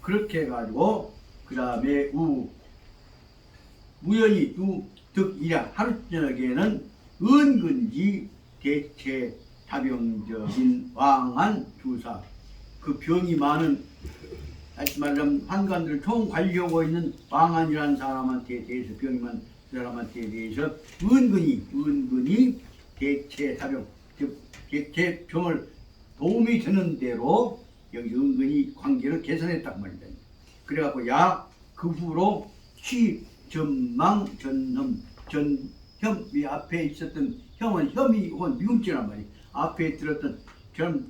그렇게 해가지고 그 다음에 우연히 득이랴 하루 저녁에는 은근히 대체 다병적인 왕한 주사 그 병이 많은 다시 말하면 환관들을 총관리하고 있는 왕한이라는 사람한테 대해서 병이 많은 그 사람한테 대해서 은근히 대체 다병 제 병을 도움이 되는 대로 여기서 은근히 관계를 개선했단 말입니다. 그래갖고 그 후로 전망 전혐 이 앞에 있었던 혐은 혐이 혹은 미움죄란 말이에요. 앞에 들었던 전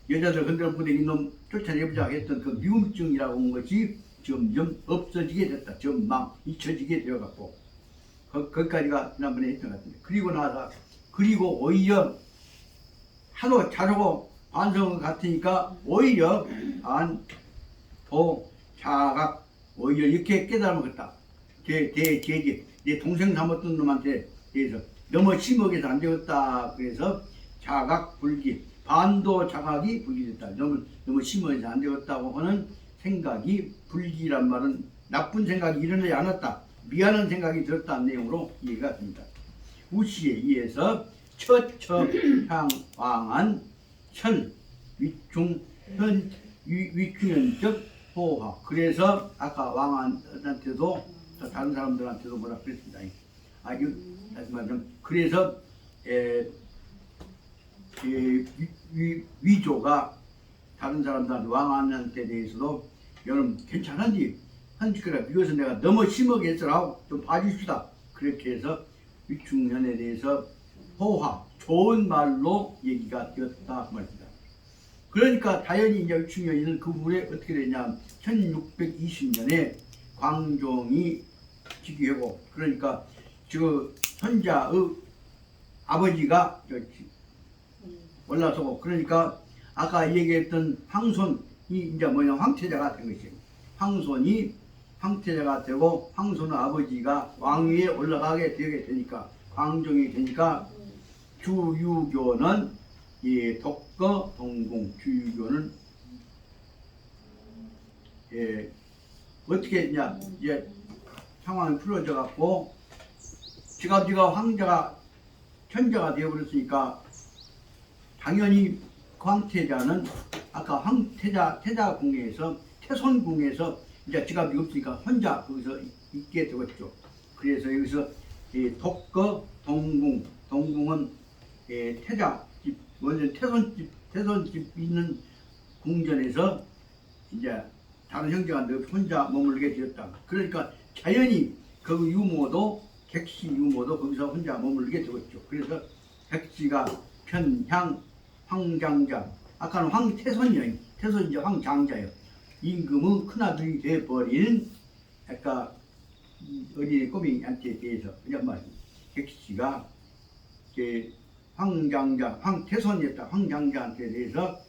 여자들 흔들어보내기 놈 쫓아내보자 했던 그 미움증이라고 한 것이 점점 없어지게 됐다. 전망 잊혀지게 되어갖고 거기까지가 지난번에 했던 것 같은데 그리고 오히려 하도 자르고 반성을 같으니까 오히려 자각 오히려 이렇게 깨달음을 대제지 내 동생 삼았던 놈한테 대해서 너무 심하게 해서 안 되었다. 그래서 자각 불기 반도 자각이 불기됐다. 너무 심하게 안 되었다고 하는 생각이 불기란 말은 나쁜 생각이 일어나지 않았다. 미안한 생각이 들었다는 내용으로 이해가 됩니다. 우시에 의해서 처처향왕한 천 위충현 위충현적 호화. 그래서 아까 왕한테도 다른 사람들한테도 뭐라 그랬습니다. 아주 다시 말하면 그래서 위조가 다른 사람들한테 왕한테 대해서도 여러분 괜찮은지 한지그라 비교해서 내가 너무 심하게 했더라고 좀 봐주시다. 그렇게 해서 위충현에 대해서 호화, 좋은 말로 얘기가 되었다 말입니다. 그러니까 당연히 이제 위충현이는 그 후에 어떻게 되냐, 1620년에 광종이 즉위하고, 그러니까 그 선자의 아버지가 올라서고, 그러니까 아까 얘기했던 황손이 이제 뭐냐, 황태자가 된 것이에요. 황태자가 되고, 황손의 아버지가 왕위에 올라가게 되게 되니까, 광종이 되니까 주유교는 이 독거 동궁, 주유교는 어떻게 했냐, 이제 상황이 풀어져 갖고 지가 황자가 천자가 되어버렸으니까 당연히 황태자는 아까 태자궁에서 태손궁에서 이제 지갑이 없으니까 혼자 거기서 있게 되었죠. 그래서 여기서 독거 동궁은 태자집, 원래 태손집 있는 궁전에서 이제 다른 형제가 혼자 머물게 되었다. 그러니까 자연히 그 유모도, 객시 유모도 거기서 혼자 머물게 되었죠. 그래서 객시가 편향 황장자, 아까는 황태손이요, 태손이 이제 황장자예요. 임금의 큰아들이 되어버린 아까 어린이 꼬맹이한테 대해서 이런 말이, 객시가 황장자, 황태손이었다. 황장자한테 대해서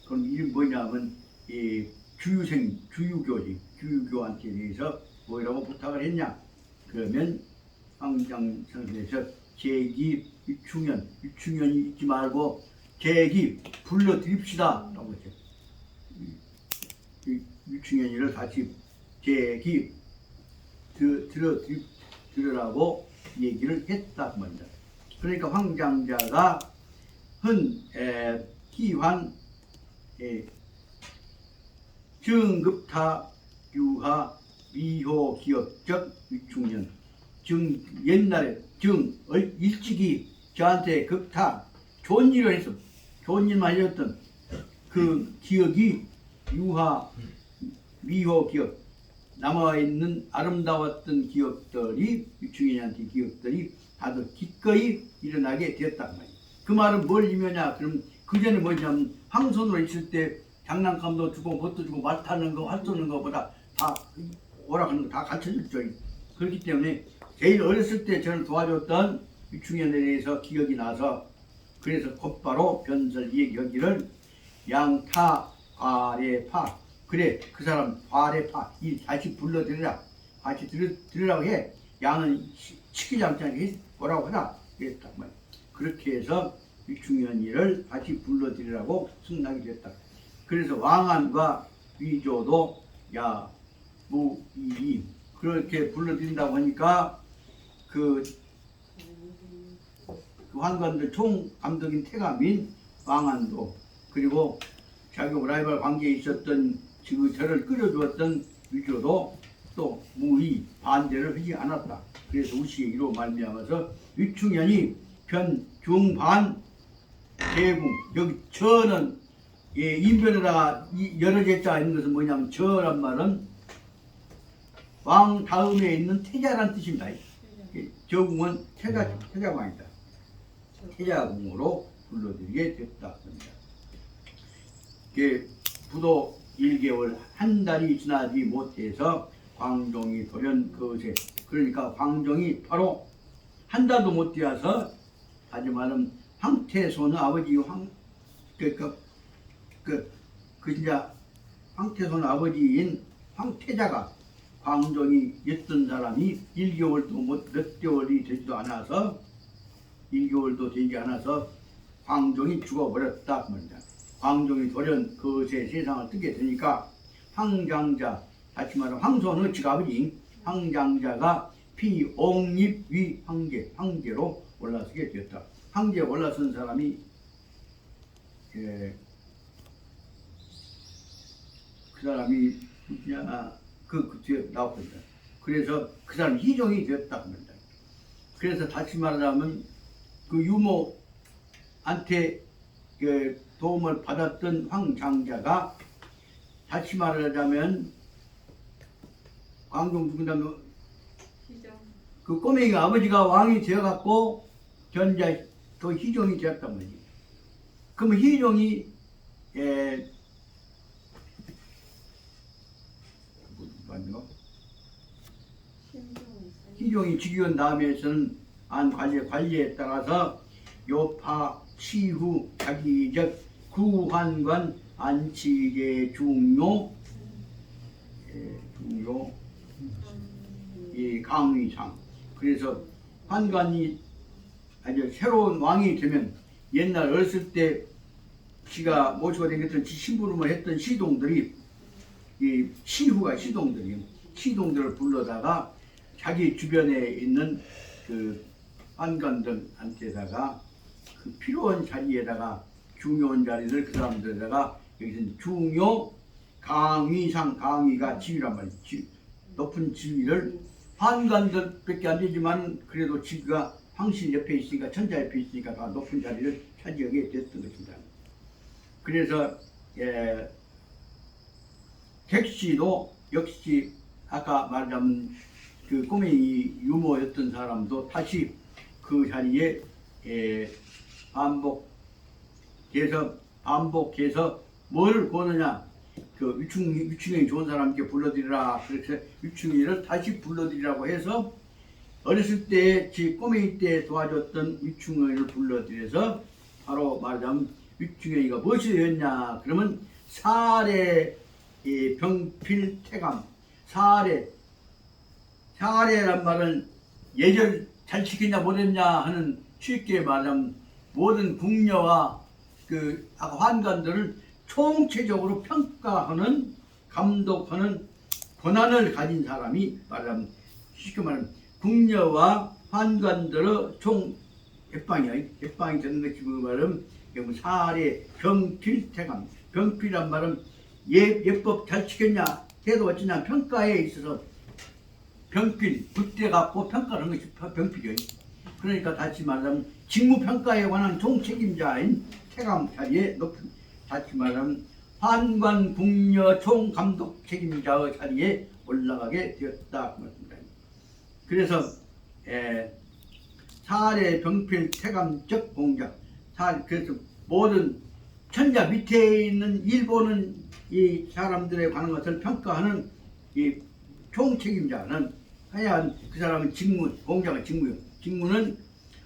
그럼 이름 뭐냐면 주유교한테 대해서 뭐라고 부탁을 했냐, 그러면 황장선에서 제기 위충현이 있지 말고 제기 불러드립시다 라고 했죠. 위충현이를 다시 제기 들으라고 얘기를 했다 말이다. 그러니까 황장자가 기환 증급타 유하 미호 기업적 위충현, 옛날에 일찍이 저한테 급타 좋은 일을 했어. 좋은 일만 해줬던 그 기억이 유하 미호 기억, 남아있는 아름다웠던 기억들이, 위충현한테 기억들이 다들 기꺼이 일어나게 되었단 말이야. 그 말은 뭘 의미하냐, 그럼 그 전에 뭐냐면 황손으로 있을 때 장난감도 주고 뭣도 주고 말 타는 거, 활 쏘는 거보다 다 오락하는 거 다 가르쳐줬죠. 그렇기 때문에 제일 어렸을 때 저를 도와줬던 위충현에 대해서 기억이 나서, 그래서 곧바로 변설 얘기하기를 양타 과례파, 그래 그 사람 과례파 다시 불러들으라, 다시 들으라고 해. 양은 시키지 않게 뭐라고 하라 그랬단 말이야. 그렇게 해서 위충현이를 다시 불러들으라고 승낙이 됐다. 그래서 왕안과 위조도 무이이 그렇게 불러들인다고 하니까 그 환관들 총감독인 태감인 왕안도, 그리고 자기 라이벌 관계에 있었던 저를 끌어주었던 위조도 또 무의 반대를 하지 않았다. 그래서 우시에 이로 말미암아서 위충현이 변중반 대궁, 여기 저는 인변에다가 여러 제자 있는 것은 뭐냐면, 저란 말은 왕 다음에 있는 태자란 뜻입니다. 저궁은 태자왕이다. 태자궁으로 불러들이게 됐다. 부도 1개월 한 달이 지나지 못해서 광종이 돌연 거세, 그러니까 광종이 바로 한 달도 못 되어서, 다시 말하면 황태손의 아버지 진짜 황태손의 아버지인 황태자가, 광종이 였던 사람이 1개월도 몇 개월이 되지도 않아서, 1개월도 되지 않아서 광종이 죽어버렸다 말입니다. 광종이 돌연 거세 세상을 뜨게 되니까 황장자, 다시 말하면 황손의 지아버지 황장자가 피옥립 위 황제로 올라서게 되었다. 황제에 올라선 사람이 그 사람이 그 뒤에 나왔습니다. 그래서 그 사람 희종이 되었다 합니다. 그래서 다시 말하자면 그 유모한테 도움을 받았던 황장자가, 다시 말하자면 광종 죽은 다음에 그 꼬맹이 아버지가 왕이 되어갖고 견자 또 희종이 되었단 말이지. 그러면 희종이 희종이 즉위한 다음에서는 안 관리에 따라서 요파 치후 자기적 구환관 안치계 중요 이 강의상. 그래서 환관이 아주 새로운 왕이 되면 옛날 어렸을 때 지가 모시고 다녔던 신부름을 했던 시동들이 이 시동들을 불러다가 자기 주변에 있는 그 환관들한테다가 그 필요한 자리에다가 중요한 자리를 그 사람들에다가 여기서는 중요 강의상, 강의가 지위란 말이지. 높은 지위를 환관들밖에 안 되지만 그래도 지위가 황신 옆에 있으니까 천자 옆에 있으니까 다 높은 자리를 차지하게 됐던 것입니다. 그래서 객시도 역시 아까 말하자면 그 꼬맹이 유모였던 사람도 다시 그 자리에 반복해서 뭘 보느냐, 그 유충이 좋은 사람께 불러드리라. 그래서 유충이를 다시 불러드리라고 해서 어렸을 때 지 꼬맹이 때 도와줬던 유충이를 불러드려서 바로 말하자면 유충이가 무엇이 되었냐 그러면 사례 병필태감. 사례란 말은 예절 잘 지키냐 못했냐 하는 쉽게 말하면 모든 궁녀와 그 환관들을 총체적으로 평가하는 감독하는 권한을 가진 사람이 말하면 쉽게 말하면 궁녀와 환관들의 총 예방이 되는 것이 그 말은 사례 병필태감. 병필이란 말은 예법 잘 지켰냐 해도 어쩌냐 평가에 있어서 병필 굿대 갖고 평가하는 것이 병필이에요. 그러니까 다시 말하면 직무평가에 관한 총책임자인 태감 자리에 높은, 다시 말하면 환관 궁녀 총감독 책임자의 자리에 올라가게 되었다. 그래서 사례 병필 태감적 공작. 그래서 모든 천자 밑에 있는 일본은 이 사람들에 관한 것을 평가하는 이 총책임자는 하여간 그 사람은 공작의 직무요. 직무는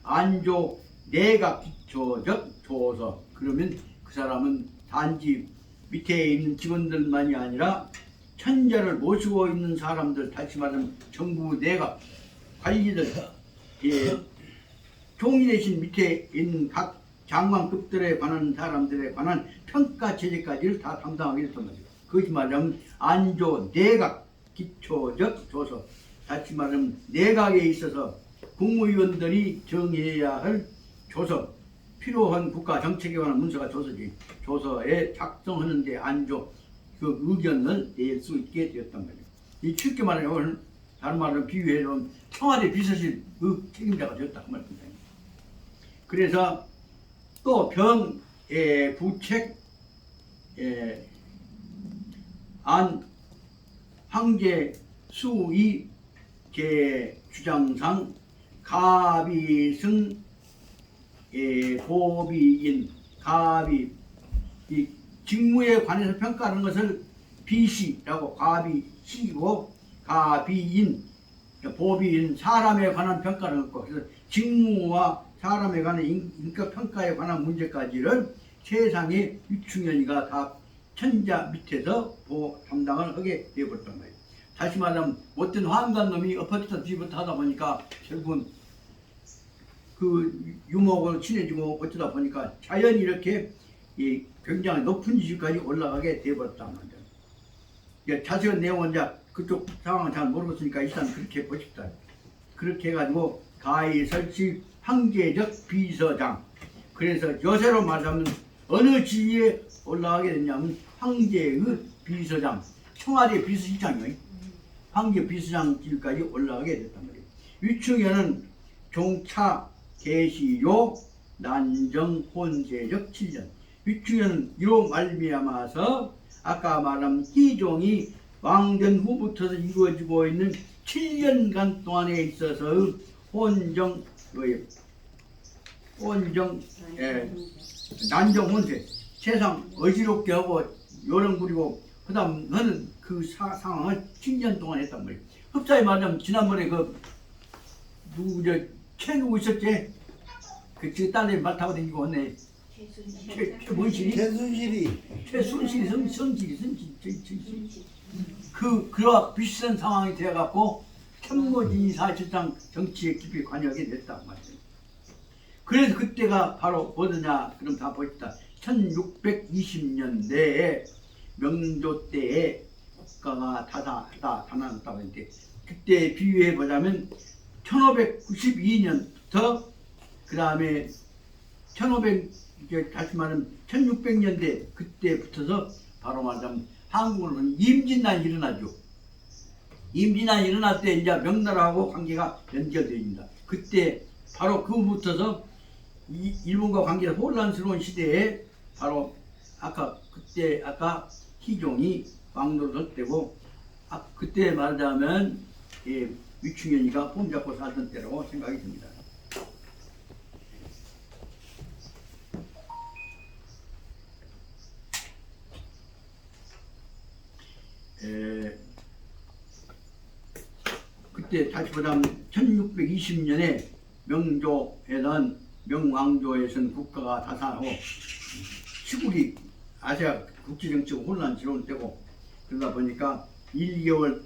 안조 내각 기초적 조서. 그러면 그 사람은 단지 밑에 있는 직원들만이 아니라 천자를 모시고 있는 사람들, 다시 말하면 정부 내각 관리들, 총리 대신 밑에 있는 각 장관급들에 관한 사람들에 관한 평가 체제까지를 다 담당하게 됐단 말이에요. 그것이 말하면 안조 내각 기초적 조서. 다시 말하면 내각에 있어서 국무위원들이 정해야 할 조서, 필요한 국가 정책에 관한 문서가 조서지. 조서에 작성하는 데 안조 그 의견을 낼 수 있게 되었단 말이에요. 이 쉽게 말하면 다른 말로 비유해서 청와대 비서실 책임자가 되었다 그 말입니다. 그래서 또 부책 안 황제 수의 제 주장상 가비승 고비인 가비 이 직무에 관해서 평가하는 것을 비시라고 가비시고 가비인 보비인 사람에 관한 평가를 했고 그래서 직무와 사람에 관한 인격 평가에 관한 문제까지를 세상의 유충현이가 다 천자 밑에서 담당을 하게 되어버렸단 말이에요. 다시 말하면 어떤 환관 놈이 엎어지다 뒤부터 하다 보니까 결국은 그 유목으로 친해지고 어쩌다 보니까 자연히 이렇게 굉장히 높은 지위까지 올라가게 되어버렸단 말이에요. 자세한 내용은 이제 그쪽 상황은 잘 모르겠으니까 일단 그렇게 보십시다. 그렇게 해가지고 가히 설치 황제적 비서장. 그래서 요새로 말하면 어느 지위에 올라가게 됐냐면 황제의 비서장, 청와대 비서실장이에요. 황제 비서장 지위까지 올라가게 됐단 말이에요. 유충현은 종차 계시요 난정 혼세적 7년. 유충현은 이로 말미암아서 아까 말한 희종이 왕전 후부터 이루어지고 있는 7년간 동안에 있어서 혼정 난정 혼세 세상 어지럽게 하고 요령 부리고 그다음 하는 그 상황을 7년 동안 했단 말이에요. 흡사히 말하면 지난번에 그 누구 최 누구 있었지? 그 지 딸내 말 타고 다니고 왔네. 최문실이? 최순실이 성실이 그와 비슷한 상황이 되어갖고 참모진이 사실상 정치에 깊이 관여하게 됐단 말이에요. 그래서 그때가 바로 뭐느냐 그럼 다 보십시다. 1620년대에 명조 때에 국가가 다나왔다고 했는데 그때 비유해 보자면 1592년부터 그 다음에 1600년대 그때부터서 바로 말하자면 한국은 임진난이 일어나죠. 임진난이 일어날 때 이제 명나라하고 관계가 연결됩니다. 그때 바로 그부터서 일본과 관계가 혼란스러운 시대에 바로 아까 희종이 왕노를 할 때고 그때 말하자면 위충현이가 폼 잡고 살던 때라고 생각이 듭니다. 그때 다시 보자면 1620년에 명왕조에서는 국가가 다산하고 시국이 아시아 국제정치가 혼란스러운 때고 그러다 보니까 1개월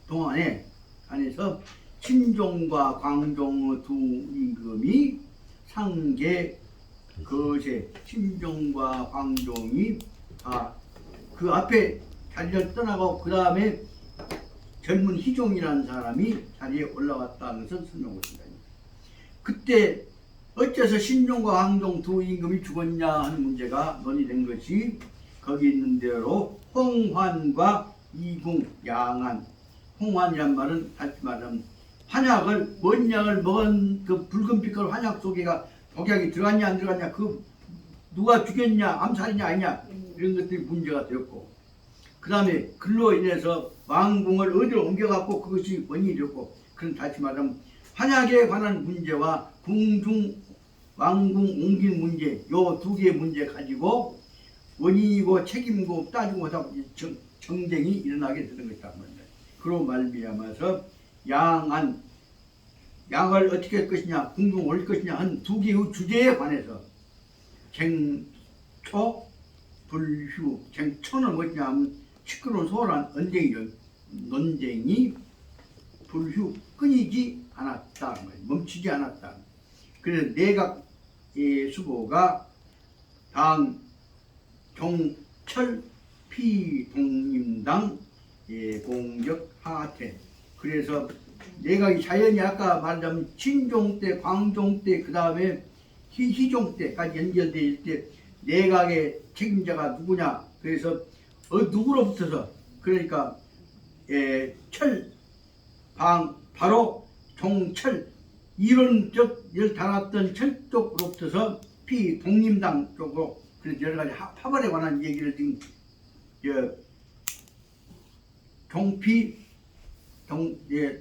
동안에 안에서 신종과 광종의 두 임금이 상계 거세 신종과 광종이 그 앞에 자리를 떠나고 그 다음에 젊은 희종이라는 사람이 자리에 올라왔다는 것을 설명했습니다. 그때 어째서 신종과 광종 두 임금이 죽었냐 하는 문제가 논의된 것이 거기 있는 대로 홍환과 이궁, 양한. 홍환이란 말은 다시 말하면 환약을 뭔 약을 먹은 그 붉은 빛깔 환약 속에가 독약이 들어갔냐 안 들어갔냐 그 누가 죽였냐 암살이냐 아니냐 이런 것들이 문제가 되었고 그 다음에 그로 인해서 왕궁을 어디로 옮겨갔고 그것이 원인이 되었고 그런 다시 말하면 환약에 관한 문제와 왕궁 옮긴 문제 요 두 개의 문제 가지고 원인이고 책임고 따지고 못하고 정쟁이 일어나게 되는 것이다. 그로 말미암아서 양을 어떻게 할 것이냐 궁중을 올릴 것이냐 한 두 개의 주제에 관해서 쟁초 불휴 쟁초는 뭐냐 하면 시끄러운 소홀한 논쟁이 불휴 끊이지 않았다 멈추지 않았다. 그래서 내각의 수보가 당 종철 피동림당 공적 하태 그래서 내각이 자연히 아까 말하자면 친종 때 광종 때 그 다음에 희종 때까지 연결되어 있을 때 내각의 책임자가 누구냐 그래서 누구로부터서 그러니까 바로 종철 이론적을 달았던 철 쪽으로부터서 피동림당 쪽으로 그래서 여러 가지 파벌에 관한 얘기를 지금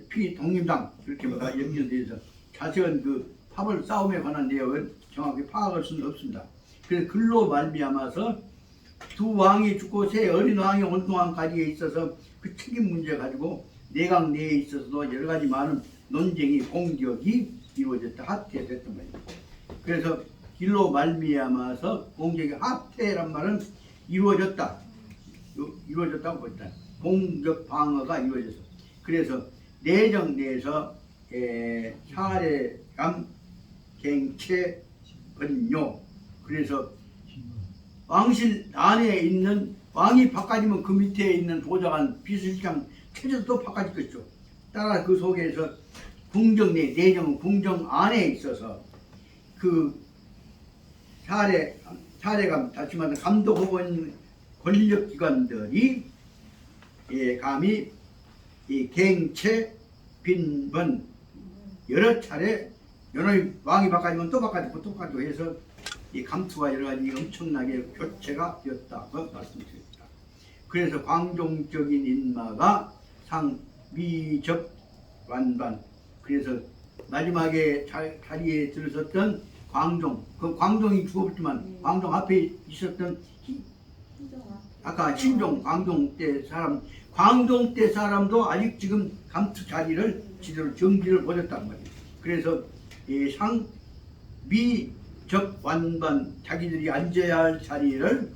피동림당 이렇게 연결되어서 자세한 그 파벌 싸움에 관한 내용은 정확히 파악할 수는 없습니다. 그래서 글로 말미암아서 두 왕이 죽고 세 어린 왕이 온 동안까지에 있어서 그 책임 문제 가지고 내각 내에 있어서도 여러 가지 많은 논쟁이 공격이 이루어졌다 하태됐단 말이에요. 그래서 길로 말미암아서 공격이 하태란 말은 이루어졌다고 보였다. 공격 방어가 이루어졌어. 그래서 내정 내에서 사례감 갱체 번뇨 그래서 왕실 안에 있는 왕이 바꿔지면 그 밑에 있는 보좌관 비서실장 체제도 또 바꿔질 것이죠. 따라 그 속에서 궁정 내 내정은 궁정 안에 있어서 그 사례감 다시 말해 감독하고 있는 권력기관들이 감히 이 갱체 빈번 여러 차례 연합이 왕이 바꿔지면 또 바꿔지고 또 바꿔지고 해서 이 감투가 여러 가지 엄청나게 교체가 되었다고 말씀드립니다. 그래서 광종적인 인마가 상미접완반, 그래서 마지막에 자리에 들었었던 광종, 그 광종이 죽었지만 광종 앞에 있었던 아까 신종 광종 때 사람, 광종 때 사람도 아직 지금 감투 자리를 제대로 정지를 못했단 말이에요. 그래서 이 상미접완반, 자기들이 앉아야 할 자리를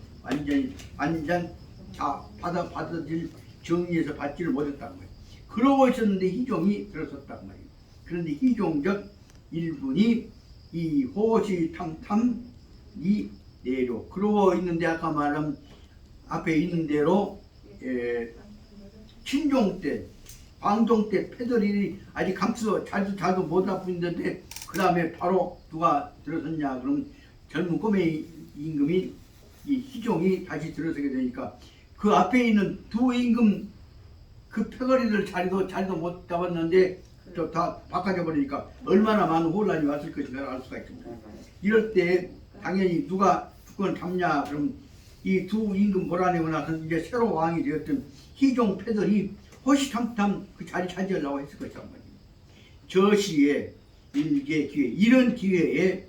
완전 다 받아들일 정리해서 받지를 못했단 말이에요. 그러고 있었는데 희종이 들어섰단 말이에요. 그런데 희종적 일분이 이 호시탐탐 이 내로 그러고 있는데 아까 말한 앞에 있는 대로 신종 때, 광종 때 패들이 아직 감투도 잘도 못 아픈데 그 다음에 바로 누가 들어섰냐 그러면 젊은 꼬맹이 임금이 이 희종이 다시 들어서게 되니까 그 앞에 있는 두 임금 그 패거리들 자리도 못 잡았는데 저 다 바꿔져 버리니까 얼마나 많은 혼란이 왔을 것인가 알 수가 있습니다. 이럴 때 당연히 누가 주권을 잡냐 그럼 이 두 임금 몰아내고 나서 이제 새로 왕이 되었던 희종 패들이 호시탐탐 그 자리 차지하려고 했을 것이란 말이에요. 저 시에 일개 기회, 이런 기회에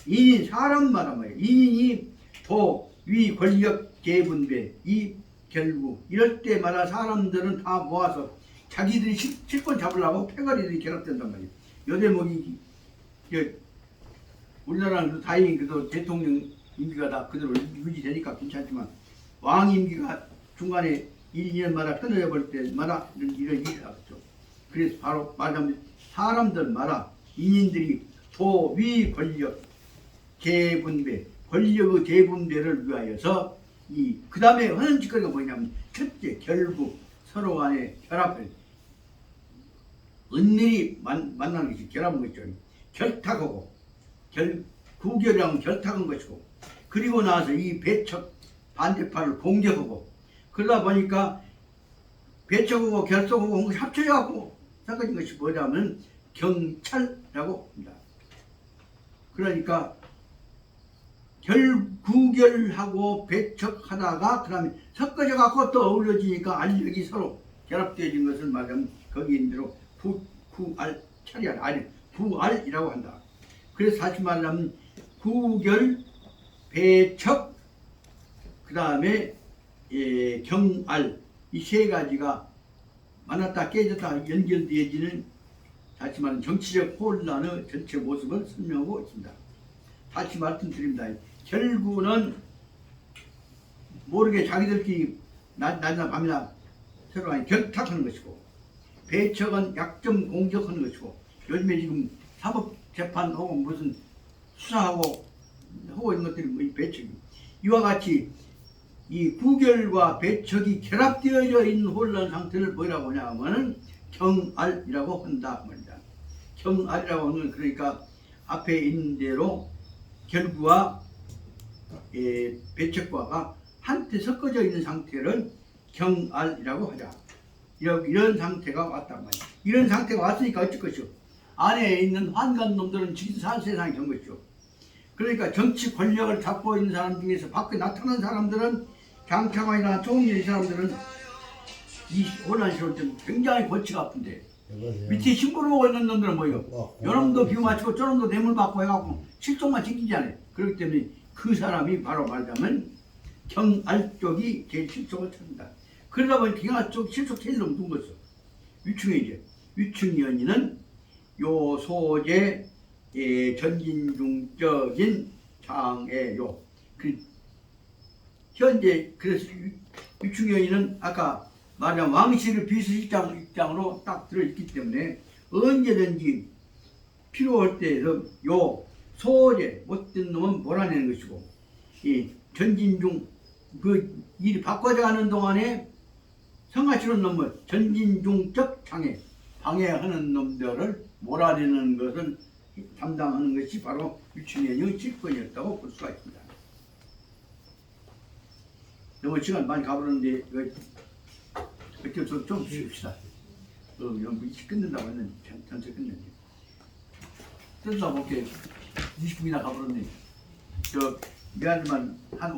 인인 사람마다 말이에요. 인인이 도, 위, 권력, 계분배, 이 결국 이럴 때마다 사람들은 다 모아서 자기들이 실권 잡으려고 패거리들이 결합된단 말이에요. 요 대목이 우리나라는 다행히 그래도 대통령 임기가 다 그대로 유지되니까 괜찮지만 왕 임기가 중간에 1년마다 끊어져 버릴 때마다 이런 일이 나왔죠. 그래서 바로 말하자면 사람들마다 인인들이 도, 위, 권력, 재분배, 권력의 재분배를 위하여서 그 다음에 하는 짓거리가 뭐냐면 첫째 결국 서로 간에 결합을 은밀히 만나는 것이 결합한 것이죠. 결탁하고 구결이라면 결탁한 것이고 그리고 나서 이 배척 반대파를 공격하고 그러다 보니까 배척하고 결속하고 한 것이 합쳐져갖고 섞어진 것이 뭐냐면 경찰이라고 합니다. 그러니까 구결하고 배척하다가 그 다음에 섞어져 갖고 또 어우러지니까 알력이 서로 결합되어진 것을 말하면 거기 있는 대로 구알 차리알 아니 구알이라고 한다. 그래서 다시 말하면 구결 배척 그 다음에 경알 이 세 가지가 만났다 깨졌다 연결되어지는 다시 말하면 정치적 혼란의 전체 모습을 설명하고 있습니다. 다시 말씀드립니다. 결국은 모르게 자기들끼리 낮이나 밤이나 서로 간에 결탁하는 것이고 배척은 약점 공격하는 것이고 요즘에 지금 사법재판하고 무슨 수사하고 하고 있는 것들이 뭐 배척이 이와 같이 이 구결과 배척이 결합되어져 있는 혼란 상태를 뭐라고 하냐 하면은 경알이라고 한다 말입니다. 경알이라고 하는 그러니까 앞에 있는 대로 결구와 배척과가 한때 섞어져 있는 상태를 경알이라고 하자. 이런 상태가 왔단 말이야. 이런 상태가 왔으니까 어쩔 것이오. 안에 있는 환관 놈들은 진사 세상이 된 것이오. 그러니까 정치 권력을 잡고 있는 사람 중에서 밖에 나타난 사람들은 장차관이나 총리 이 사람들은 이 혼란스러울 때 굉장히 골치가 아픈데 밑에 심부름하고 있는 놈들은 뭐예요? 요놈도 비유 맞추고 저놈도 뇌물 받고 해갖고 실속만 지키잖아요. 그렇기 때문에 그 사람이 바로 말하자면 경알 쪽이 제일 실속을 찾는다. 그러다 보니 경알 쪽 실속 제일 놈 누군 것이죠? 위충이죠. 위충연이는 요 소재 전진중적인 장애요. 현재 그래서 위충연이는 아까 말한 왕실의 비서실장 입장으로 딱 들어있기 때문에 언제든지 필요할 때에서 요 소재 못된 놈은 몰아내는 것이고 이 전진중 그 일이 바꿔져가는 동안에 성가시는 놈은 전진중적 장애 방해하는 놈들을 몰아내는 것을 담당하는 것이 바로 위충연의 직권이었다고 볼 수가 있습니다. 너무 시간 많이 가버렸는데 어쩔 수 없이 좀 쉬읍시다. 일찍 끝낸다고 했는데 전체 끝냈네. 뜯다 볼게 20분이나 가버렸네. 저 미안하지만 한